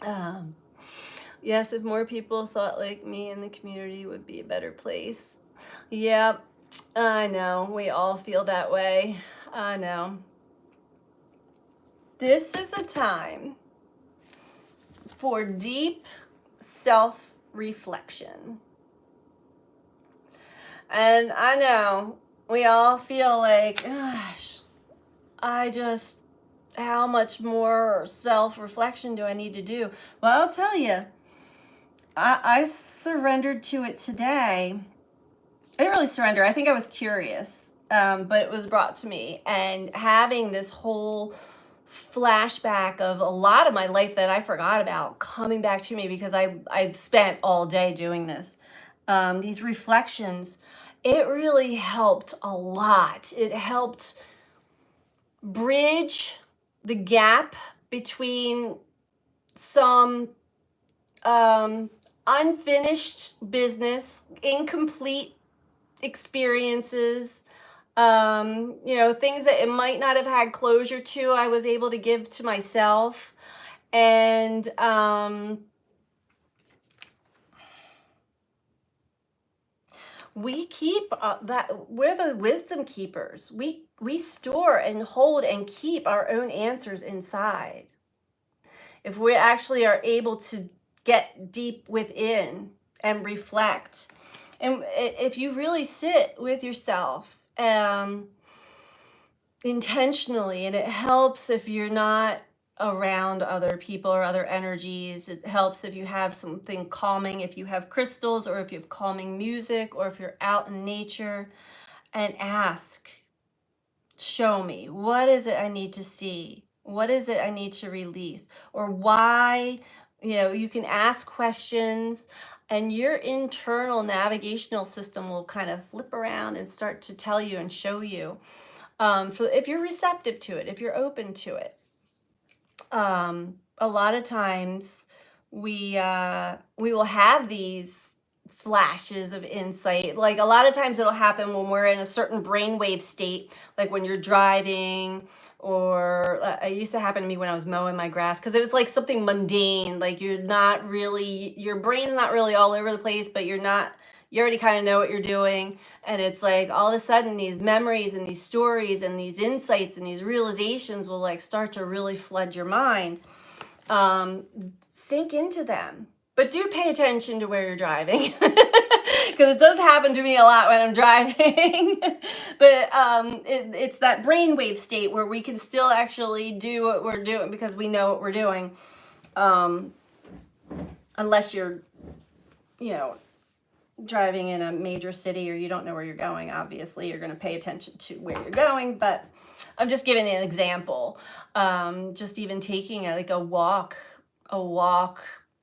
Um, yes, if more people thought like me and the community would be a better place. Yep, I know. We all feel that way. I know. This is a time for deep self-reflection. And I know we all feel like, gosh, how much more self-reflection do I need to do? Well, I'll tell you, I surrendered to it today. I didn't really surrender. I think I was curious, but it was brought to me. And having this whole flashback of a lot of my life that I forgot about coming back to me because I've spent all day doing this. These reflections, it really helped a lot. It helped bridge the gap between some unfinished business, incomplete experiences, things that it might not have had closure to, I was able to give to myself. And we keep we're the wisdom keepers. We store and hold and keep our own answers inside. If we actually are able to get deep within and reflect, and if you really sit with yourself intentionally, and it helps if you're not around other people or other energies. It helps if you have something calming, if you have crystals or if you have calming music, or if you're out in nature, and ask, show me, what is it I need to see? What is it I need to release? Or why? You can ask questions, and your internal navigational system will kind of flip around and start to tell you and show you, if you're receptive to it, if you're open to it. A lot of times we will have these flashes of insight. Like a lot of times it'll happen when we're in a certain brainwave state, like when you're driving, or it used to happen to me when I was mowing my grass, because it was like something mundane. Like your brain's not really all over the place, but you already kind of know what you're doing. And it's like all of a sudden these memories and these stories and these insights and these realizations will like start to really flood your mind. Sink into them, but do pay attention to where you're driving, because it does happen to me a lot when I'm driving. But it's that brainwave state where we can still actually do what we're doing because we know what we're doing. Unless you're, driving in a major city or you don't know where you're going, obviously you're going to pay attention to where you're going. But I'm just giving an example. Just even taking a walk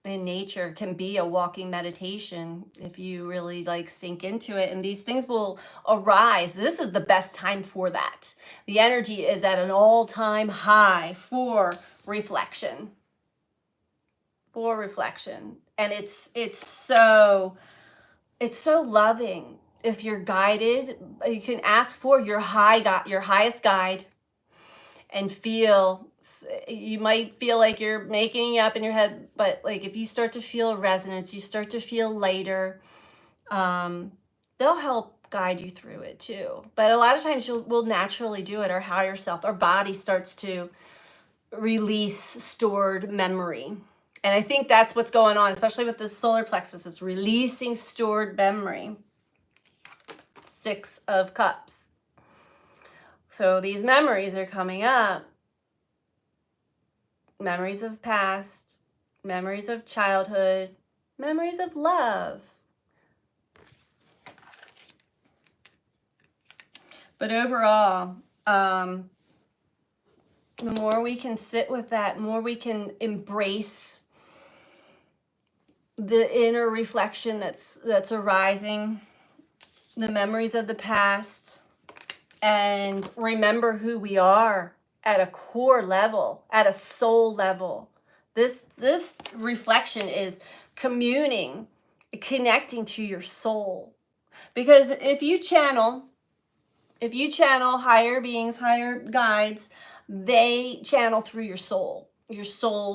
in nature can be a walking meditation if you really sink into it, and these things will arise. This is the best time for that. The energy is at an all-time high for reflection. And it's so loving. If you're guided, you can ask for your highest guide, and you might feel like you're making it up in your head, but if you start to feel resonance, you start to feel lighter, they'll help guide you through it too. But a lot of times we'll naturally do it. Our higher self, our body starts to release stored memory. And I think that's what's going on, especially with the solar plexus. It's releasing stored memory. 6 of Cups. So these memories are coming up. Memories of past, memories of childhood, memories of love. But overall, the more we can sit with that, more we can embrace the inner reflection that's arising, the memories of the past, and remember who we are at a core level, at a soul level. This reflection is communing, connecting to your soul. Because if you channel higher beings, higher guides, they channel through your soul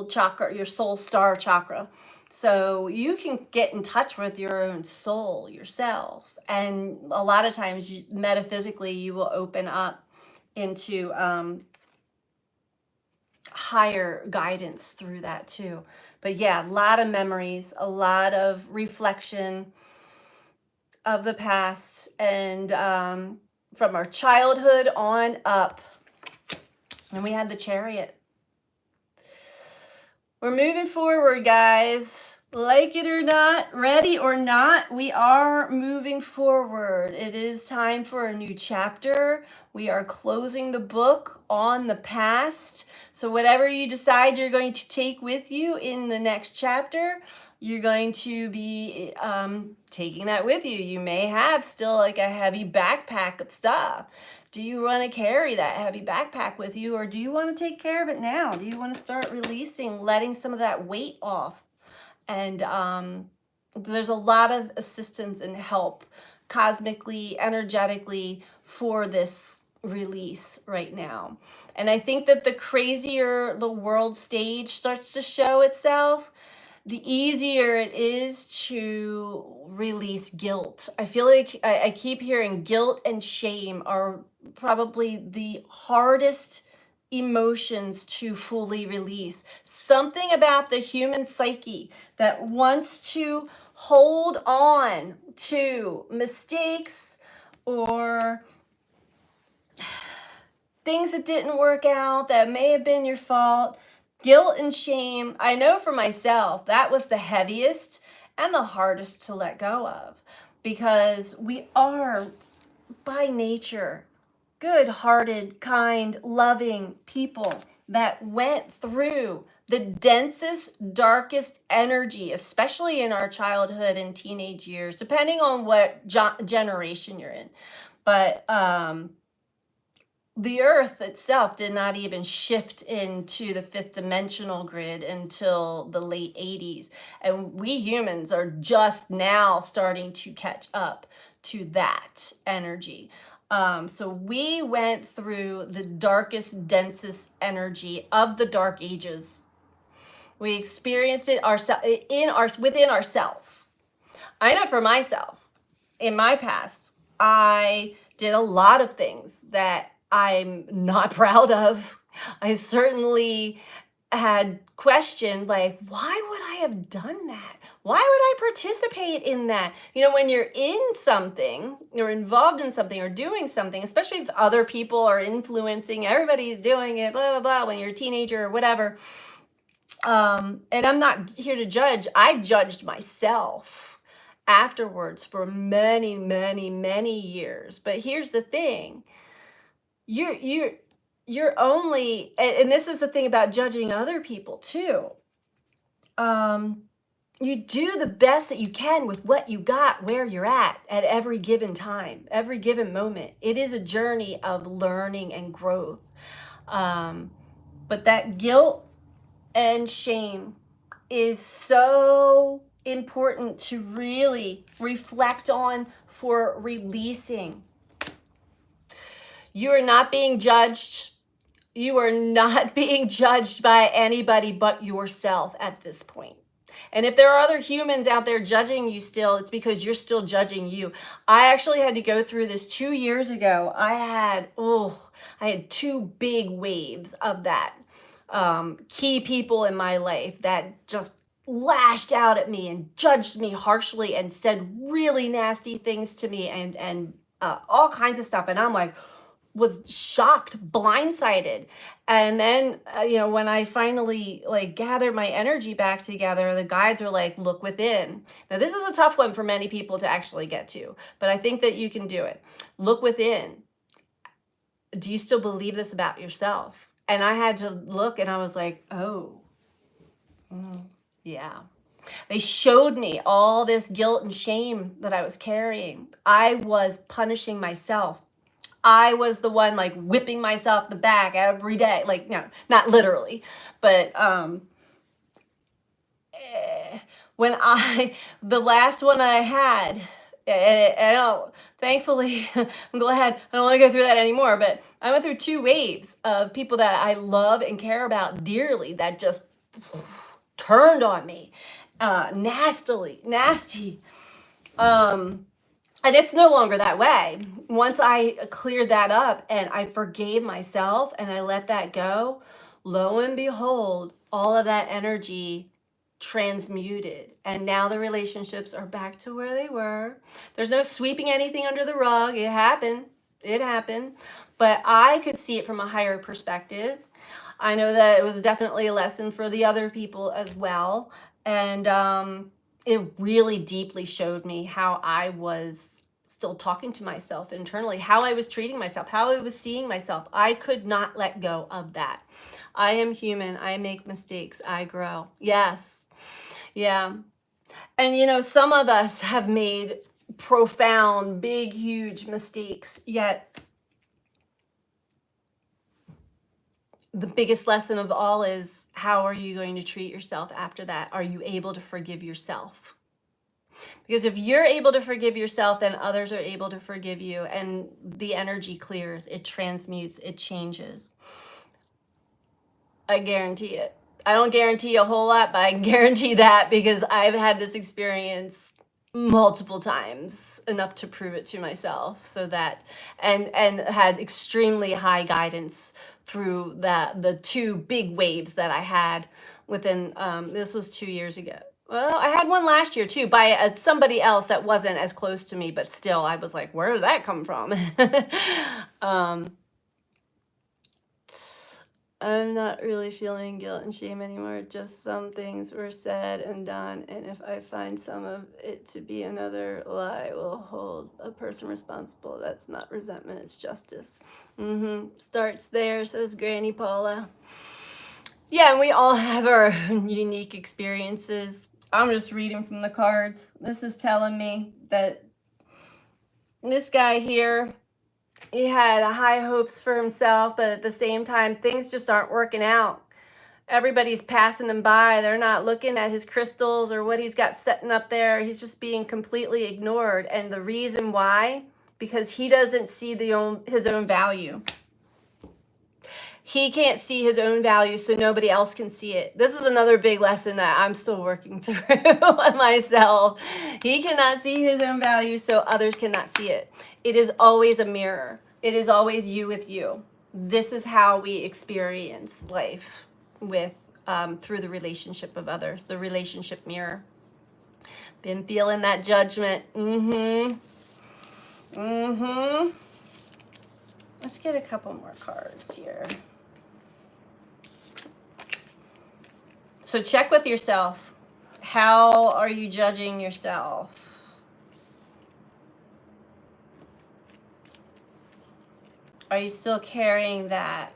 chakra, your soul star chakra. So you can get in touch with your own soul yourself. And a lot of times, metaphysically, you will open up into higher guidance through that too. But yeah, a lot of memories, a lot of reflection of the past, and from our childhood on up. And we had the Chariot. We're moving forward, guys. Like it or not, ready or not, we are moving forward. It is time for a new chapter. We are closing the book on the past. So whatever you decide you're going to take with you in the next chapter, you're going to be taking that with you. You may have still like a heavy backpack of stuff. Do you want to carry that heavy backpack with you, or do you want to take care of it now? Do you want to start releasing, letting some of that weight off? And there's a lot of assistance and help cosmically, energetically for this release right now. And I think that the crazier the world stage starts to show itself, the easier it is to release guilt. I feel like I keep hearing guilt and shame are probably the hardest emotions to fully release. Something about the human psyche that wants to hold on to mistakes or things that didn't work out that may have been your fault. Guilt and shame, I know for myself, that was the heaviest and the hardest to let go of, because we are by nature good-hearted, kind, loving people that went through the densest, darkest energy, especially in our childhood and teenage years, depending on what generation you're in. But the earth itself did not even shift into the fifth dimensional grid until the late 80s. And we humans are just now starting to catch up to that energy. So we went through the darkest, densest energy of the dark ages. We experienced it within ourselves. I know for myself, in my past, I did a lot of things that I'm not proud of. I certainly had questioned, like, why would I have done that? Why would I participate in that? You know, when you're in something, you're involved in something or doing something, especially if other people are influencing, everybody's doing it, blah, blah, blah, when you're a teenager or whatever. And I'm not here to judge. I judged myself afterwards for many, many, many years. But here's the thing. You're only, and this is the thing about judging other people too. You do the best that you can with what you got, where you're at every given time, every given moment. It is a journey of learning and growth. But that guilt and shame is so important to really reflect on for releasing. You are not being judged. You are not being judged by anybody but yourself at this point. And if there are other humans out there judging you still, it's because you're still judging you. I actually had to go through this 2 years ago. I had two big waves of that. Key people in my life that just lashed out at me and judged me harshly and said really nasty things to me and all kinds of stuff. And I'm like, was shocked, blindsided. And then, when I finally gathered my energy back together, the guides are like, look within. Now, this is a tough one for many people to actually get to, but I think that you can do it. Look within. Do you still believe this about yourself? And I had to look and I was like, yeah. They showed me all this guilt and shame that I was carrying. I was punishing myself. I was the one like whipping myself the back every day. Like, no, not literally, but when the last one I had, and I don't, thankfully, I'm glad I don't want to go through that anymore, but I went through 2 waves of people that I love and care about dearly that just turned on me, nasty. And it's no longer that way. Once I cleared that up and I forgave myself and I let that go, lo and behold, all of that energy transmuted. And now the relationships are back to where they were. There's no sweeping anything under the rug. It happened. It happened. But I could see it from a higher perspective. I know that it was definitely a lesson for the other people as well. And it really deeply showed me how I was still talking to myself internally, how I was treating myself, how I was seeing myself. I could not let go of that. I am human. I make mistakes. I grow. Yes. Yeah. And some of us have made profound, big, huge mistakes, yet the biggest lesson of all is, how are you going to treat yourself after that? Are you able to forgive yourself? Because if you're able to forgive yourself, then others are able to forgive you, and the energy clears, it transmutes, it changes. I guarantee it. I don't guarantee a whole lot, but I can guarantee that, because I've had this experience multiple times, enough to prove it to myself. So that, and had extremely high guidance through the 2 big waves that I had within, this was 2 years ago. Well, I had one last year too, by somebody else that wasn't as close to me, but still I was like, where did that come from? I'm not really feeling guilt and shame anymore. Just some things were said and done. And if I find some of it to be another lie, will hold a person responsible. That's not resentment, it's justice. Starts there, says Granny Paula. Yeah, and we all have our unique experiences. I'm just reading from the cards. This is telling me that this guy here, he had high hopes for himself, but at the same time, things just aren't working out. Everybody's passing him by. They're not looking at his crystals or what he's got setting up there. He's just being completely ignored. And the reason why, because he doesn't see his own value. He can't see his own value, so nobody else can see it. This is another big lesson that I'm still working through myself. He cannot see his own value, so others cannot see it. It is always a mirror. It is always you with you. This is how we experience life, with through the relationship of others, the relationship mirror. Been feeling that judgment. Let's get a couple more cards here. So check with yourself. How are you judging yourself? Are you still carrying that?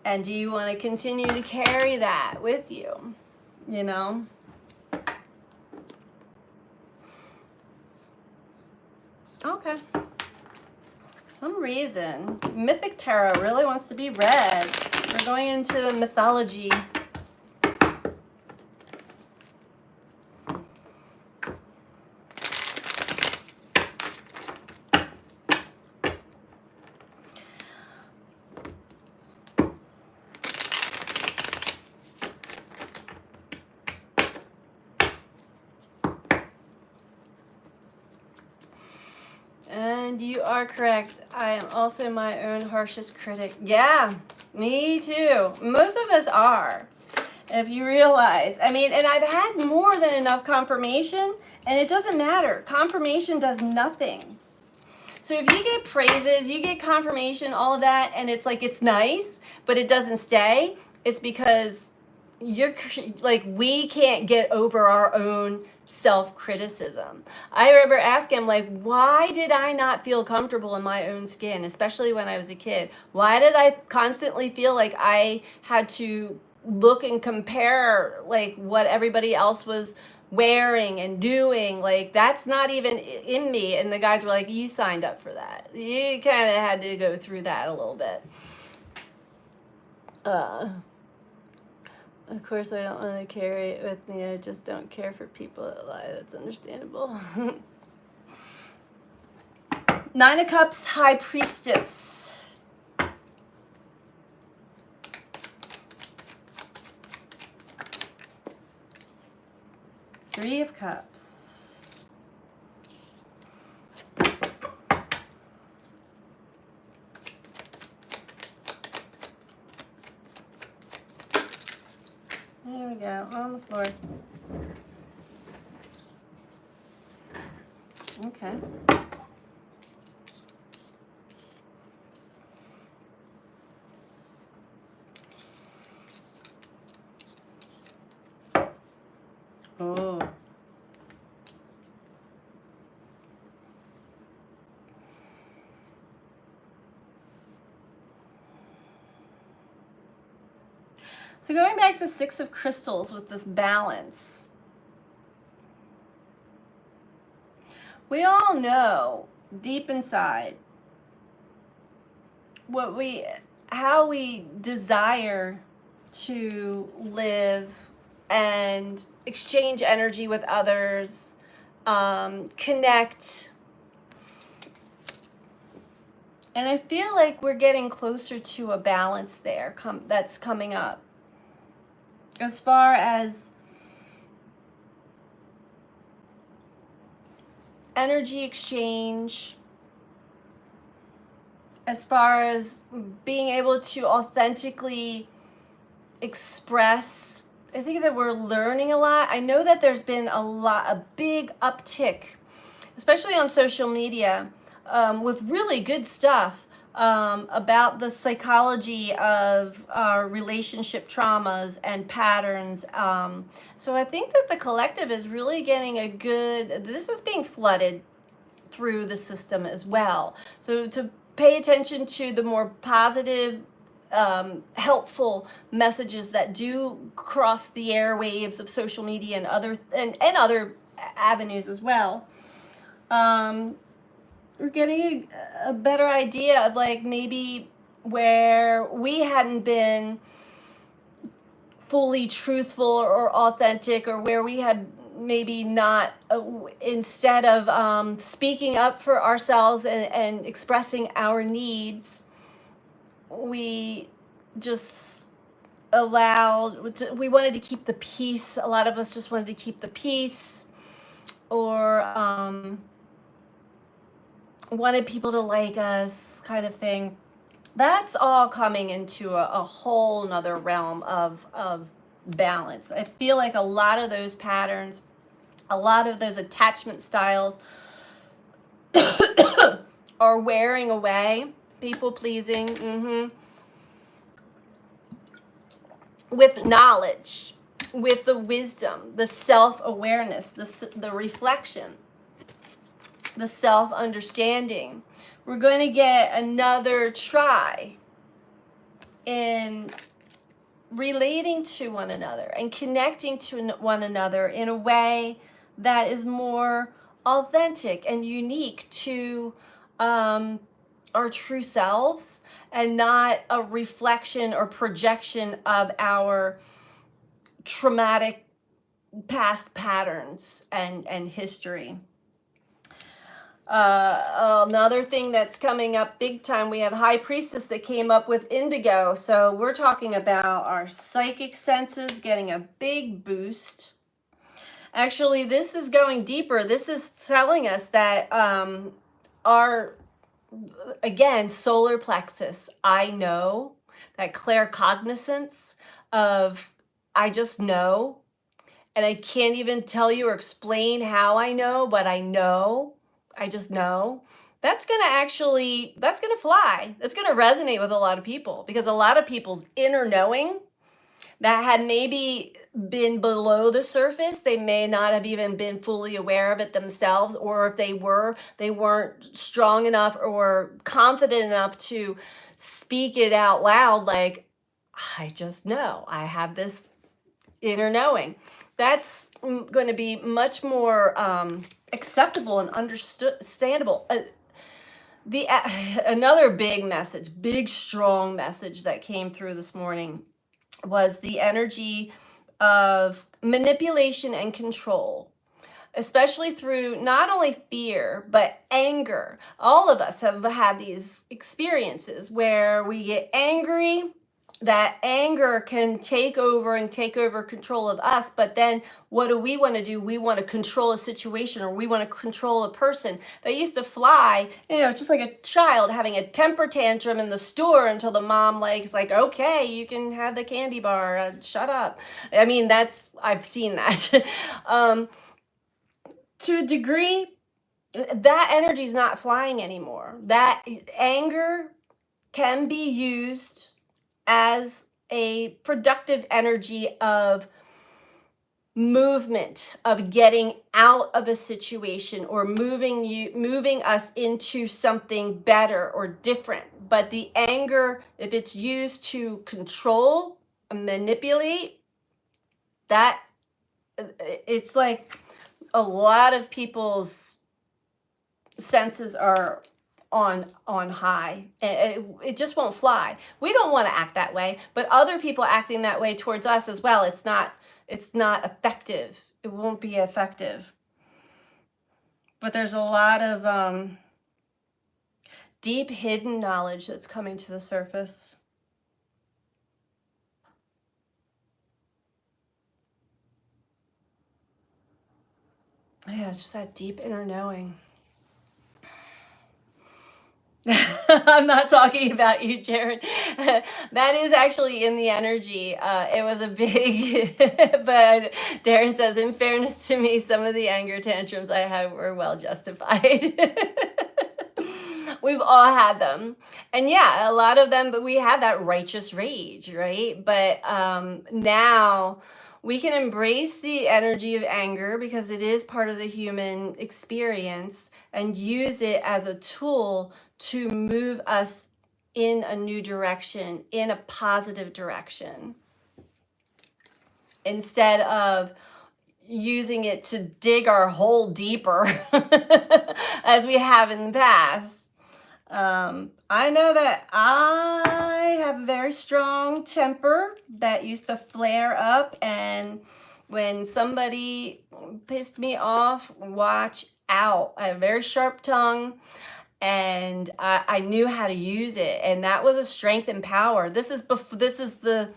And do you want to continue to carry that with you? Okay. For some reason, Mythic Tarot really wants to be read. We're going into mythology. And you are correct. I am also my own harshest critic. Yeah, me too. Most of us are, if you realize. I mean, and I've had more than enough confirmation, and it doesn't matter. Confirmation does nothing. So if you get praises, you get confirmation, all of that, and it's like, it's nice, but it doesn't stay, it's because we can't get over our own self-criticism. I remember asking him, like, why did I not feel comfortable in my own skin, especially when I was a kid? Why did I constantly feel like I had to look and compare, like, what everybody else was wearing and doing, like that's not even in me. And the guys were like, you signed up for that. You kind of had to go through that a little bit. Of course, I don't want to carry it with me. I just don't care for people that lie. That's understandable. Nine of Cups, High Priestess. Three of Cups. There we go, on the floor. Okay. Oh. So going back to Six of Crystals with this balance, we all know deep inside how we desire to live and exchange energy with others, connect. And I feel like we're getting closer to a balance there that's coming up. As far as energy exchange, as far as being able to authentically express, I think that we're learning a lot. I know that there's been a big uptick, especially on social media, with really good stuff about the psychology of our relationship traumas and patterns. So I think that the collective is really getting this is being flooded through the system as well. So to pay attention to the more positive, helpful messages that do cross the airwaves of social media and other avenues as well. We're getting a better idea of like maybe where we hadn't been fully truthful or authentic, or where we had maybe not, instead of speaking up for ourselves and expressing our needs, we just we wanted to keep the peace. A lot of us just wanted to keep the peace, or wanted people to like us, kind of thing. That's all coming into a whole nother realm of balance. I feel like a lot of those patterns, a lot of those attachment styles are wearing away. People pleasing, with knowledge, with the wisdom, the self-awareness, the reflection, the self-understanding. We're going to get another try in relating to one another and connecting to one another in a way that is more authentic and unique to our true selves, and not a reflection or projection of our traumatic past patterns and history. Another thing that's coming up big time, we have High Priestess that came up with Indigo. So we're talking about our psychic senses getting a big boost. Actually, this is going deeper. This is telling us that our, again, solar plexus, I know, that claircognizance of I just know, and I can't even tell you or explain how I know, but I know. I just know. That's going to fly. That's going to resonate with a lot of people, because a lot of people's inner knowing that had maybe been below the surface, they may not have even been fully aware of it themselves, or if they weren't strong enough or confident enough to speak it out loud, like, I just know, I have this inner knowing. That's going to be much more acceptable and understandable. Another big message, big strong message that came through this morning was the energy of manipulation and control, especially through not only fear, but anger. All of us have had these experiences where we get angry. That anger can take over control of us. But then what do? We want to control a situation, or we want to control a person. That used to fly, just like a child having a temper tantrum in the store until the mom is like, okay, you can have the candy bar, shut up. I mean, I've seen that. To a degree, that energy is not flying anymore. That anger can be used as a productive energy of movement, of getting out of a situation, or moving us into something better or different. But the anger, if it's used to control, manipulate, that it's like a lot of people's senses are on high. It just won't fly. We don't want to act that way, but other people acting that way towards us as well, it's not effective. It won't be effective. But there's a lot of deep hidden knowledge that's coming to the surface. Yeah, it's just that deep inner knowing. I'm not talking about you, Jared. That is actually in the energy. It was a big, but Darren says, in fairness to me, some of the anger tantrums I had were well justified. We've all had them. And yeah, a lot of them, but we have that righteous rage, right? But now we can embrace the energy of anger because it is part of the human experience, and use it as a tool to move us in a new direction, in a positive direction, instead of using it to dig our hole deeper as we have in the past. I know that I have a very strong temper that used to flare up, and when somebody pissed me off, watch out. I have a very sharp tongue, and I knew how to use it, and that was a strength and power. This is the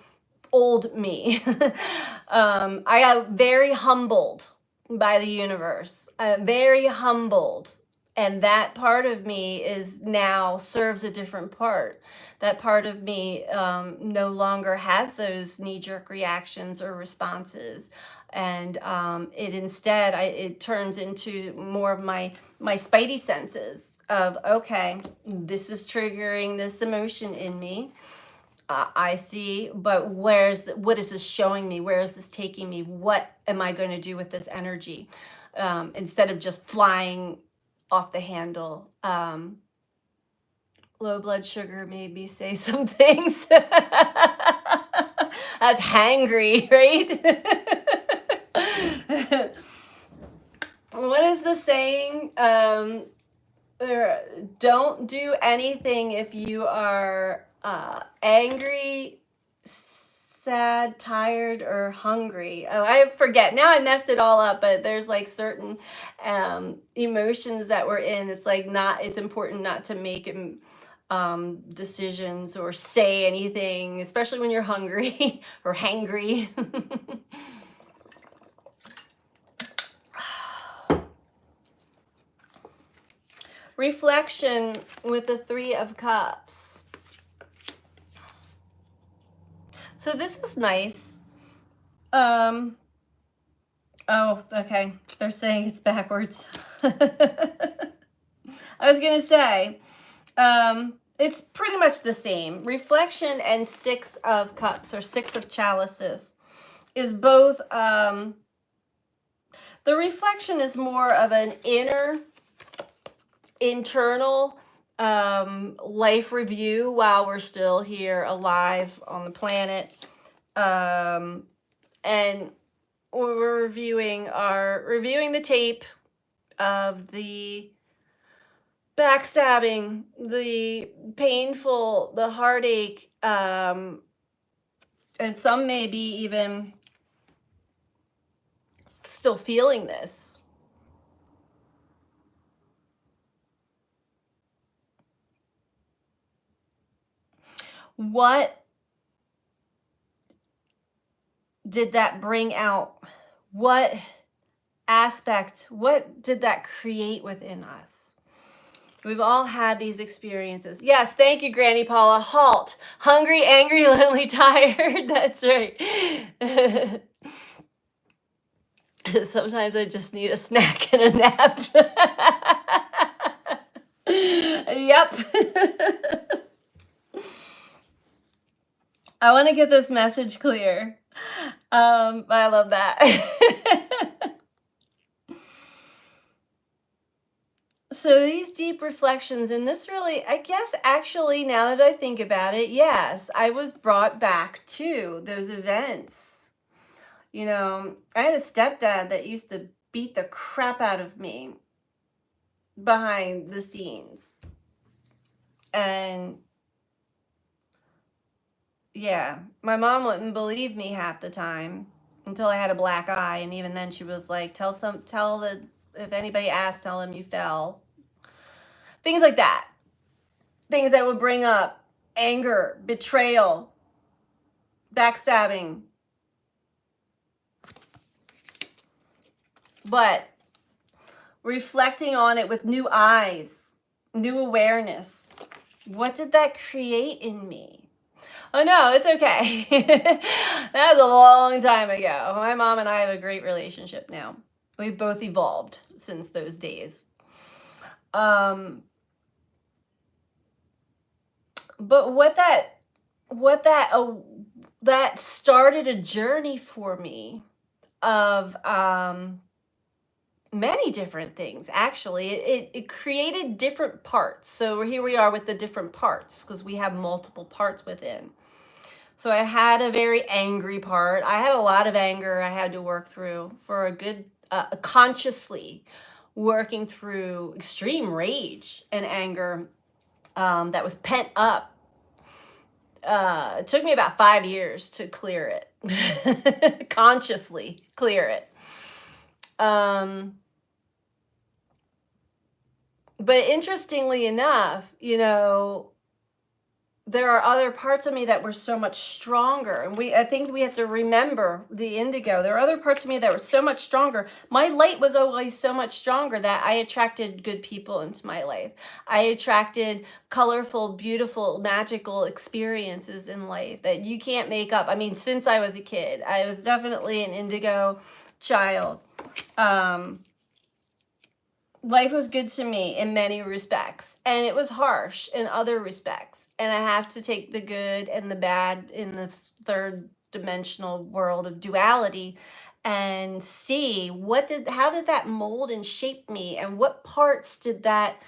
old me. I got very humbled by the universe, very humbled. And that part of me is now serves a different part. That part of me no longer has those knee-jerk reactions or responses. And it turns into more of my spidey senses of, okay, this is triggering this emotion in me. I see, but what is this showing me? Where is this taking me? What am I going to do with this energy? Instead of just flying off the handle. Low blood sugar made me say some things. That's hangry, right? What is the saying? Don't do anything if you are angry, sad, tired, or hungry. Oh, I forget. Now I messed it all up, but there's certain emotions that we're in. It's important not to make decisions or say anything, especially when you're hungry or hangry. Reflection with the Three of Cups. So this is nice. Oh, okay. They're saying it's backwards. I was going to say, it's pretty much the same. Reflection and Six of Cups, or Six of Chalices, is both, the reflection is more of an internal life review while we're still here alive on the planet. And we're reviewing the tape of the backstabbing, the painful, the heartache, and some may be even still feeling this. What did that bring out? What aspect, what did that create within us? We've all had these experiences. Yes, thank you, Granny Paula. Halt. Hungry, angry, lonely, tired. That's right. Sometimes I just need a snack and a nap. Yep. I want to get this message clear. I love that. So these deep reflections, and this really, I guess, actually, now that I think about it, yes, I was brought back to those events. You know, I had a stepdad that used to beat the crap out of me behind the scenes. And yeah, my mom wouldn't believe me half the time until I had a black eye. And even then she was like, if anybody asks, tell them you fell. Things like that. Things that would bring up anger, betrayal, backstabbing. But reflecting on it with new eyes, new awareness, what did that create in me? Oh no, it's okay. That was a long time ago. My mom and I have a great relationship now. We've both evolved since those days. But that started a journey for me of many different things. Actually, it created different parts. So here we are with the different parts, because we have multiple parts within. So I had a very angry part. I had a lot of anger I had to work through for a good, consciously working through extreme rage and anger that was pent up. It took me about 5 years to clear it, consciously clear it. But interestingly enough, you know, there are other parts of me that were so much stronger. And I think we have to remember the indigo. There are other parts of me that were so much stronger. My light was always so much stronger that I attracted good people into my life. I attracted colorful, beautiful, magical experiences in life that you can't make up. I mean, since I was a kid, I was definitely an indigo child. Life was good to me in many respects, and it was harsh in other respects. And I have to take the good and the bad in this third dimensional world of duality and see how did that mold and shape me, and what parts did that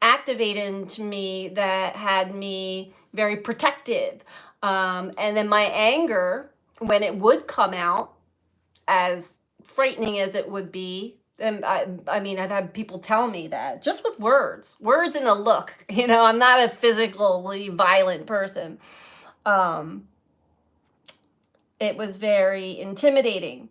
activate into me that had me very protective. And then my anger, when it would come out, as frightening as it would be, and I mean, I've had people tell me that just with words and a look, you know, I'm not a physically violent person. It was very intimidating.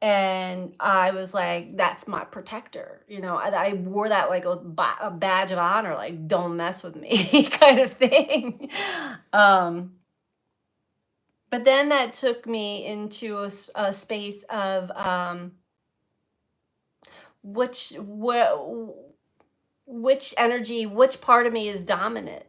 And I was like, that's my protector. You know, I wore that like a badge of honor, like, don't mess with me kind of thing. But then that took me into a space of which energy, which part of me is dominant.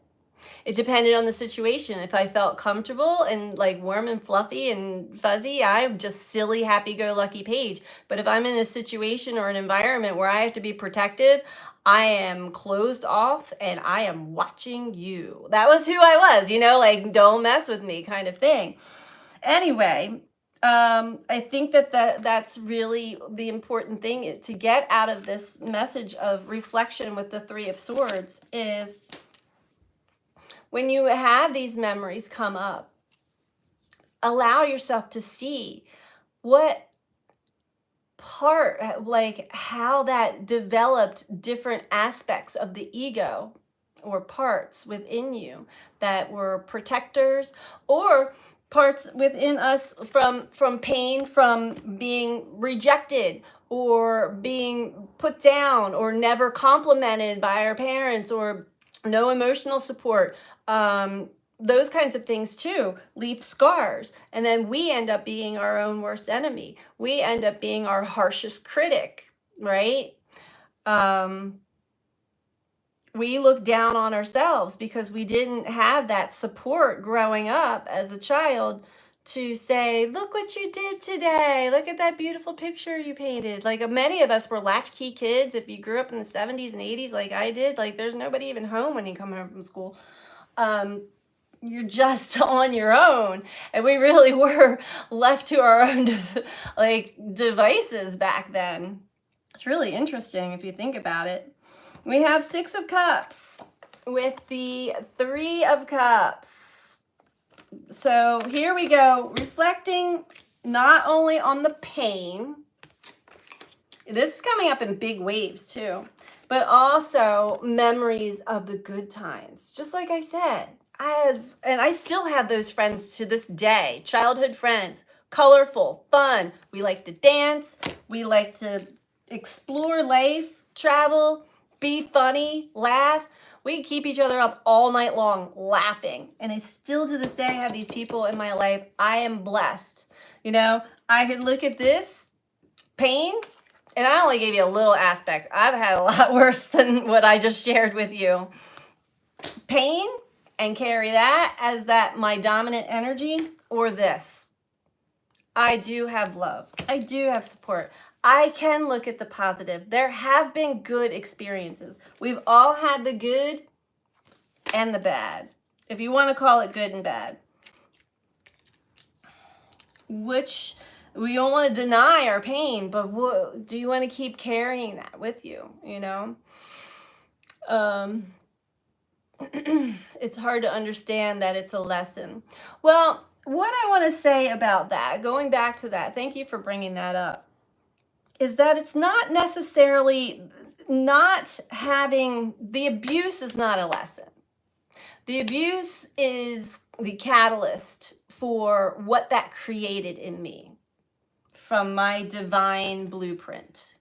It depended on the situation. If I felt comfortable and like warm and fluffy and fuzzy, I'm just silly, happy-go-lucky Paige. But if I'm in a situation or an environment where I have to be protective, I am closed off and I am watching you. That was who I was, you know, like, don't mess with me kind of thing. Anyway, I think that's really the important thing to get out of this message of reflection with the Three of Swords is, when you have these memories come up, allow yourself to see what part, like how that developed different aspects of the ego or parts within you that were protectors, or parts within us from pain, from being rejected or being put down or never complimented by our parents, or no emotional support. Those kinds of things too leave scars, and then we end up being our own worst enemy. We end up being our harshest critic, right? um we look down on ourselves because we didn't have that support growing up as a child to say, look what you did today. Look at that beautiful picture you painted. Like, many of us were latchkey kids. If you grew up in the 70s and 80s like I did, like, there's nobody even home when you come home from school. You're just on your own, and we really were left to our own like devices back then. It's really interesting if you think about it. We have 6 of Cups with the 3 of Cups. So here we go, reflecting not only on the pain, this is coming up in big waves too, but also memories of the good times. Just like I said, I still have those friends to this day, childhood friends, colorful, fun. We like to dance, we like to explore life, travel, be funny, laugh. We keep each other up all night long laughing. And I still to this day have these people in my life. I am blessed. You know, I could look at this pain, and I only gave you a little aspect. I've had a lot worse than what I just shared with you. Pain, and carry that as that my dominant energy, or this. I do have love. I do have support. I can look at the positive. There have been good experiences. We've all had the good and the bad, if you want to call it good and bad. Which we don't want to deny our pain, but do you want to keep carrying that with you? You know, it's hard to understand that it's a lesson. Well, what I want to say about that, going back to that, thank you for bringing that up, is that it's not necessarily not having the abuse is not a lesson. The abuse is the catalyst for what that created in me from my divine blueprint.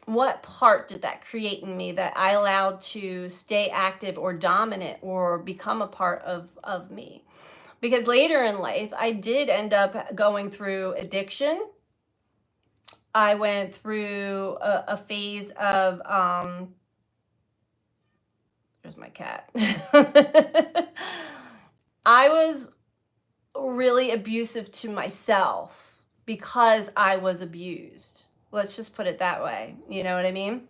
What part did that create in me that I allowed to stay active or dominant or become a part of me? Because later in life, I did end up going through addiction. I went through a phase of, there's my cat. I was really abusive to myself because I was abused. Let's just put it that way. You know what I mean?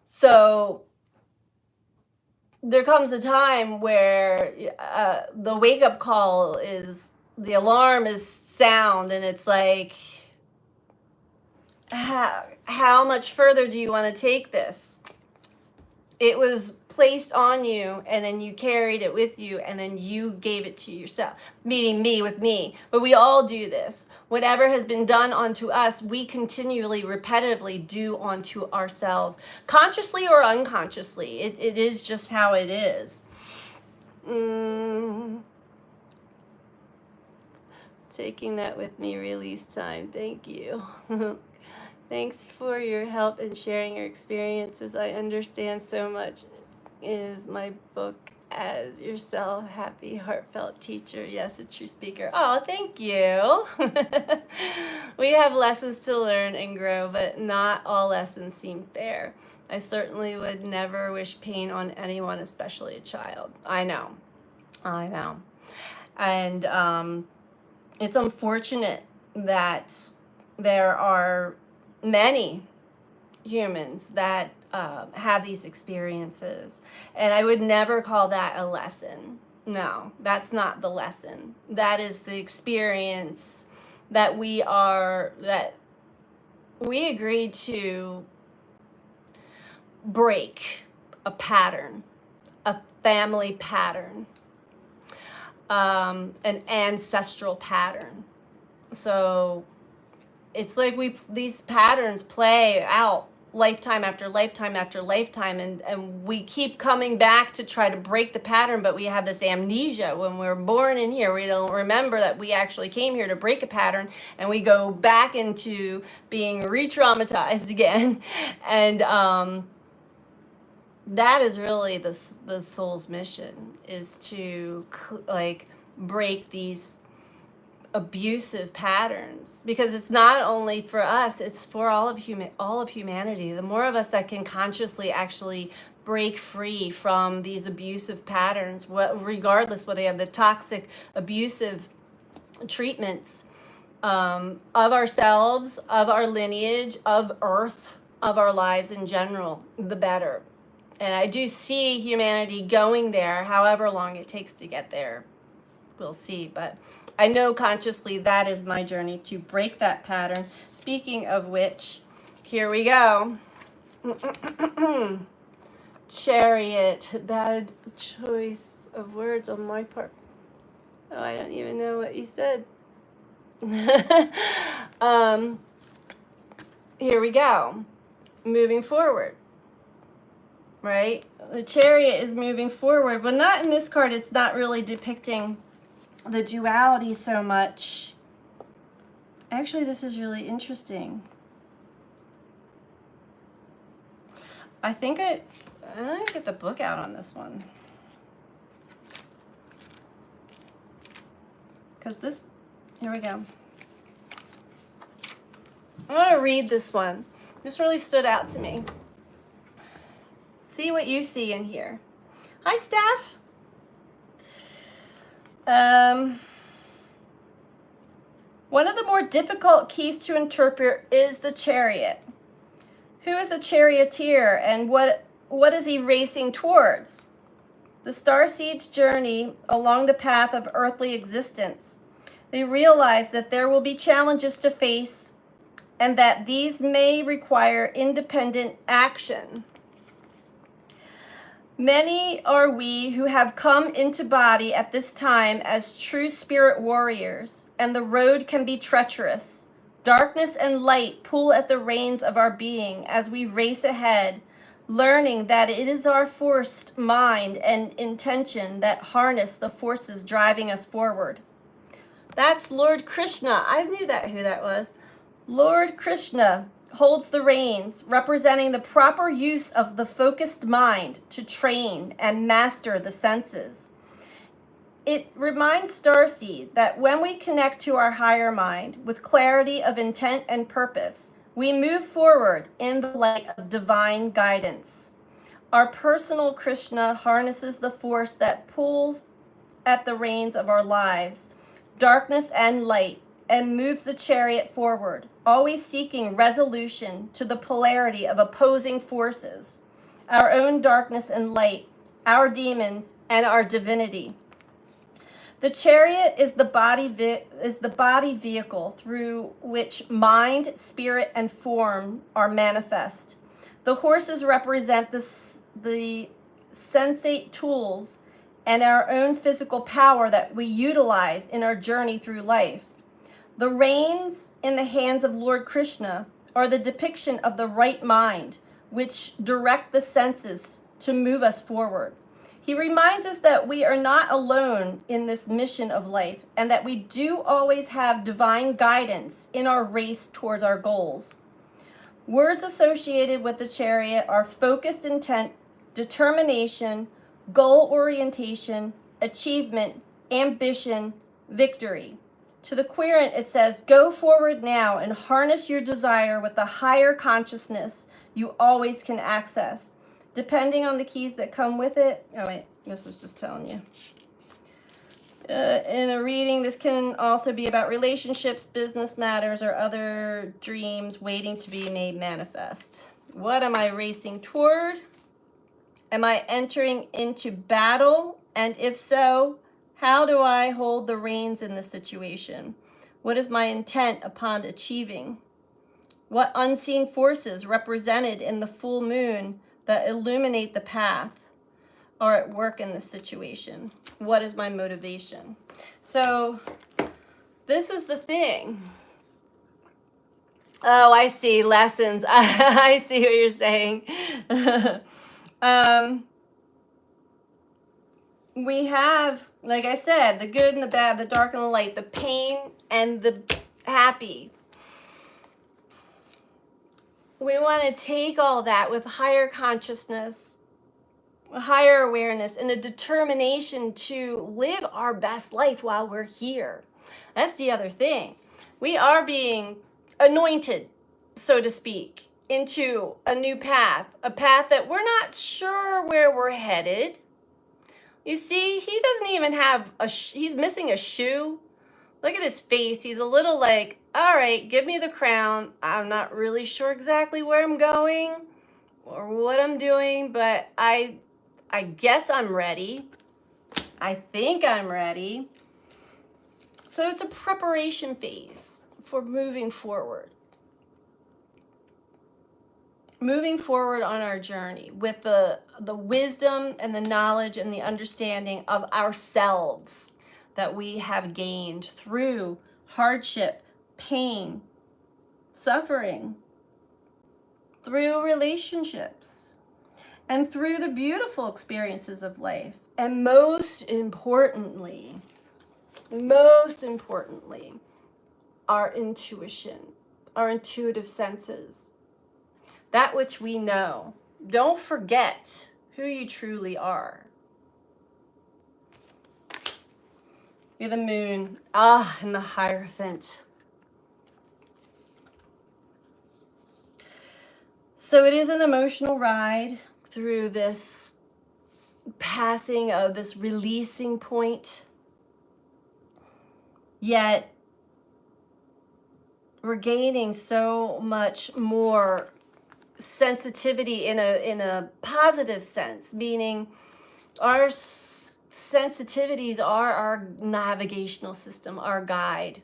So there comes a time where the wake-up call is, the alarm is sound, and it's like, how much further do you want to take this? It was placed on you, and then you carried it with you, and then you gave it to yourself, meaning me with me. But we all do this. Whatever has been done onto us, we continually, repetitively do onto ourselves, consciously or unconsciously. It is just how it is. Taking that with me, release time. Thank you. Thanks for your help and sharing your experiences. I understand so much. Is my book as yourself, happy, heartfelt teacher. Yes, a true speaker. Oh, thank you. We have lessons to learn and grow, but not all lessons seem fair. I certainly would never wish pain on anyone, especially a child. I know. And it's unfortunate that there are many humans that have these experiences, and I would never call that a lesson. No, that's not the lesson. That is the experience that we agreed to break, a pattern, a family pattern. an ancestral pattern. So it's like these patterns play out lifetime after lifetime after lifetime, and we keep coming back to try to break the pattern, but we have this amnesia. When we're born in here, we don't remember that we actually came here to break a pattern, and we go back into being re-traumatized again. And that is really the soul's mission, is to like break these abusive patterns, because it's not only for us, it's for all of humanity. The more of us that can consciously actually break free from these abusive patterns, regardless whether they have the toxic abusive treatments of ourselves, of our lineage, of earth, of our lives in general, the better. And I do see humanity going there. However long it takes to get there, we'll see. But I know consciously that is my journey, to break that pattern. Speaking of which, here we go. Chariot. Bad choice of words on my part. Oh, I don't even know what you said. Here we go. Moving forward. Right? The Chariot is moving forward, but not in this card. It's not really depicting the duality so much. Actually, this is really interesting. I think I'm gonna get the book out on this one, because this, here we go. I want to read this one. This really stood out to me. See what you see in here. Hi, Steph. One of the more difficult keys to interpret is the Chariot. Who is a charioteer, and what is he racing towards? The starseed's journey along the path of earthly existence. They realize that there will be challenges to face, and that these may require independent action. Many are we who have come into body at this time as true spirit warriors, and the road can be treacherous. Darkness and light pull at the reins of our being as we race ahead, learning that it is our forced mind and intention that harness the forces driving us forward. That's Lord Krishna. I knew who that was. Lord Krishna holds the reins, representing the proper use of the focused mind to train and master the senses. It reminds Starseed that when we connect to our higher mind with clarity of intent and purpose, we move forward in the light of divine guidance. Our personal Krishna harnesses the force that pulls at the reins of our lives, darkness and light, and moves the chariot forward, always seeking resolution to the polarity of opposing forces, our own darkness and light, our demons, and our divinity. The chariot is the body vehicle through which mind, spirit, and form are manifest. The horses represent the sensate tools and our own physical power that we utilize in our journey through life. The reins in the hands of Lord Krishna are the depiction of the right mind, which direct the senses to move us forward. He reminds us that we are not alone in this mission of life, and that we do always have divine guidance in our race towards our goals. Words associated with the chariot are focused intent, determination, goal orientation, achievement, ambition, victory. To the querent, it says, go forward now and harness your desire with the higher consciousness you always can access. Depending on the keys that come with it. Oh, wait, this is just telling you. In a reading, this can also be about relationships, business matters, or other dreams waiting to be made manifest. What am I racing toward? Am I entering into battle? And if so, how do I hold the reins in this situation? What is my intent upon achieving? What unseen forces represented in the full moon that illuminate the path? are at work in this situation? What is my motivation? So this is the thing. Oh, I see. Lessons. I see what you're saying. We have, like I said, the good and the bad, the dark and the light, the pain and the happy. We want to take all that with higher consciousness, higher awareness, and a determination to live our best life while we're here. That's the other thing. We are being anointed, so to speak, into a new path, a path that we're not sure where we're headed. You see, he doesn't even have he's missing a shoe. Look at his face. He's a little like, all right, give me the crown. I'm not really sure exactly where I'm going or what I'm doing, but I guess I'm ready. I think I'm ready. So it's a preparation phase for moving forward. Moving forward on our journey with the wisdom and the knowledge and the understanding of ourselves that we have gained through hardship, pain, suffering, through relationships, and through the beautiful experiences of life. And most importantly, our intuition, our intuitive senses. That which we know. Don't forget who you truly are. Be the moon. And the Hierophant. So it is an emotional ride through this passing of this releasing point. Yet we're gaining so much more sensitivity in a positive sense, meaning our sensitivities are our navigational system, our guide,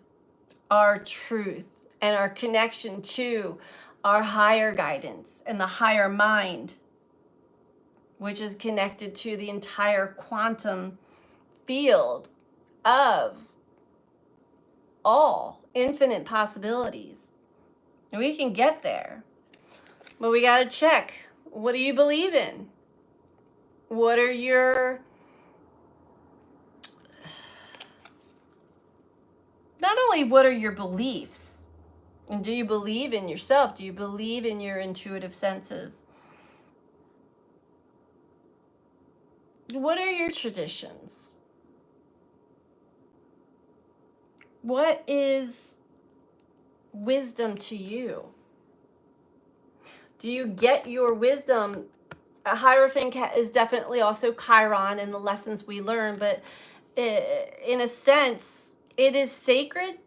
our truth, and our connection to our higher guidance and the higher mind, which is connected to the entire quantum field of all infinite possibilities. And we can get there. But we got to check. What do you believe in? What are your... Not only what are your beliefs, and do you believe in yourself? Do you believe in your intuitive senses? What are your traditions? What is wisdom to you? Do you get your wisdom? A Hierophant is definitely also Chiron in the lessons we learn, but in a sense, it is sacred.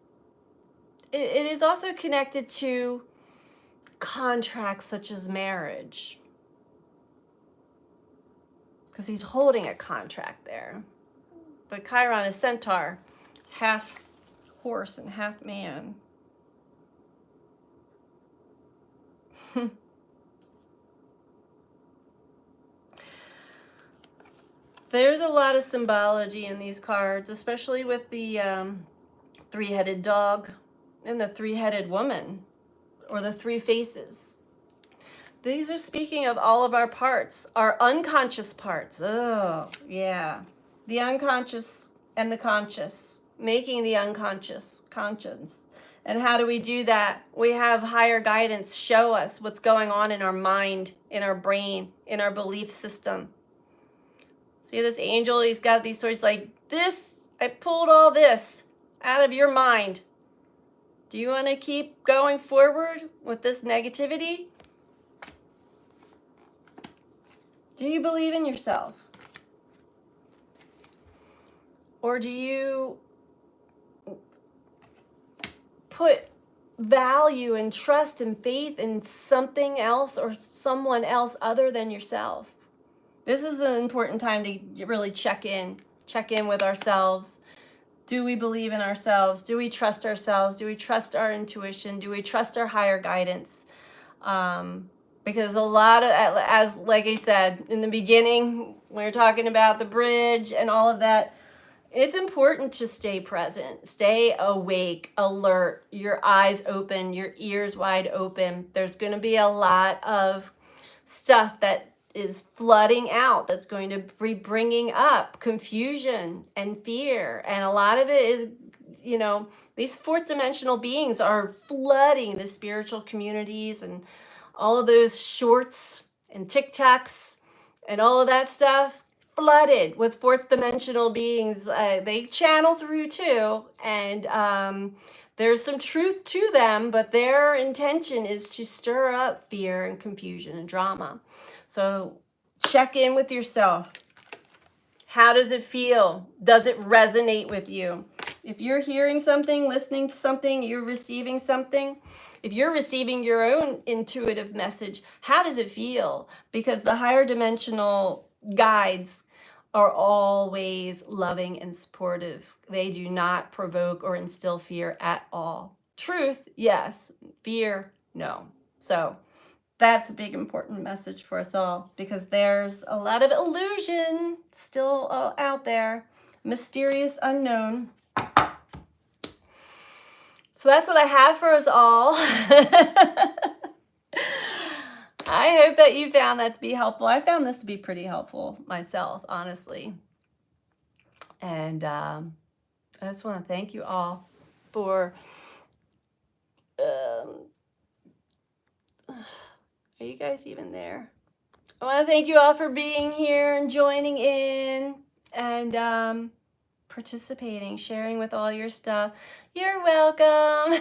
It is also connected to contracts such as marriage, because he's holding a contract there. But Chiron is Centaur. It's half horse and half man. There's a lot of symbology in these cards, especially with the three-headed dog and the three-headed woman, or the three faces. These are speaking of all of our parts, our unconscious parts. Oh, yeah. The unconscious and the conscious, making the unconscious conscious. And how do we do that? We have higher guidance show us what's going on in our mind, in our brain, in our belief system. See this angel, he's got these stories like, this, I pulled all this out of your mind. Do you want to keep going forward with this negativity? Do you believe in yourself? Or do you put value and trust and faith in something else or someone else other than yourself? This is an important time to really check in with ourselves. Do we believe in ourselves? Do we trust ourselves? Do we trust our intuition? Do we trust our higher guidance? Because a lot of, as like I said in the beginning, when we're talking about the bridge and all of that, it's important to stay present, stay awake, alert, your eyes open, your ears wide open. There's going to be a lot of stuff that is flooding out that's going to be bringing up confusion and fear. And a lot of it is, these fourth dimensional beings are flooding the spiritual communities and all of those shorts and TikToks and all of that stuff flooded with fourth dimensional beings. They channel through too, and there's some truth to them, but their intention is to stir up fear and confusion and drama. So check in with yourself. How does it feel? Does it resonate with you? If you're hearing something, listening to something, you're receiving something, if you're receiving your own intuitive message, how does it feel? Because the higher dimensional guides are always loving and supportive. They do not provoke or instill fear at all. Truth, yes. Fear, no. So that's a big important message for us all, because there's a lot of illusion still out there, mysterious unknown. So that's what I have for us all. I hope that you found that to be helpful. I found this to be pretty helpful myself, honestly. And I just want to thank you all for are you guys even there? I want to thank you all for being here and joining in and participating, sharing with all your stuff. You're welcome.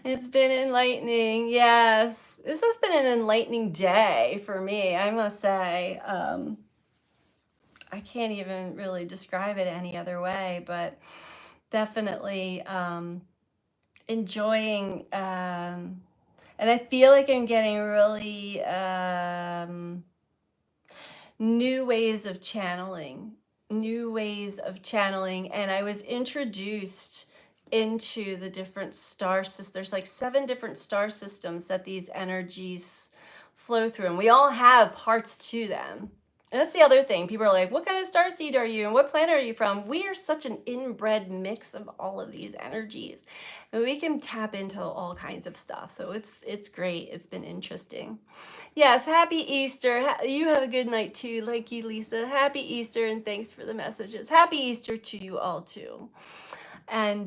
It's been enlightening. Yes, this has been an enlightening day for me, I must say. I can't even really describe it any other way, but definitely enjoying, and I feel like I'm getting really new ways of channeling, and I was introduced into the different star systems. There's like 7 different star systems that these energies flow through, and we all have parts to them. And that's the other thing. People are like, what kind of star seed are you? And what planet are you from? We are such an inbred mix of all of these energies. And we can tap into all kinds of stuff. So it's great. It's been interesting. Yes, happy Easter. You have a good night too, like you, Lisa. Happy Easter, and thanks for the messages. Happy Easter to you all too. And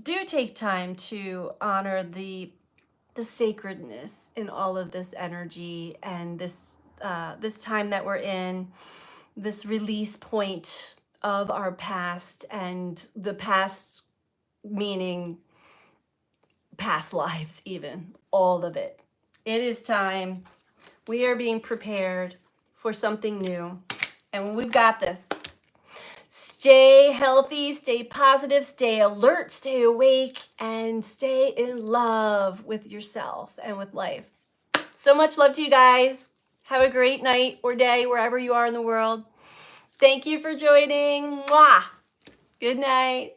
do take time to honor the sacredness in all of this energy and this time that we're in, this release point of our past, and the past meaning past lives, even all of it. It is time. We are being prepared for something new, and we've got this. Stay healthy, stay positive, stay alert, stay awake, and stay in love with yourself and with life. So much love to you guys. Have a great night or day wherever you are in the world. Thank you for joining. Mwah! Good night.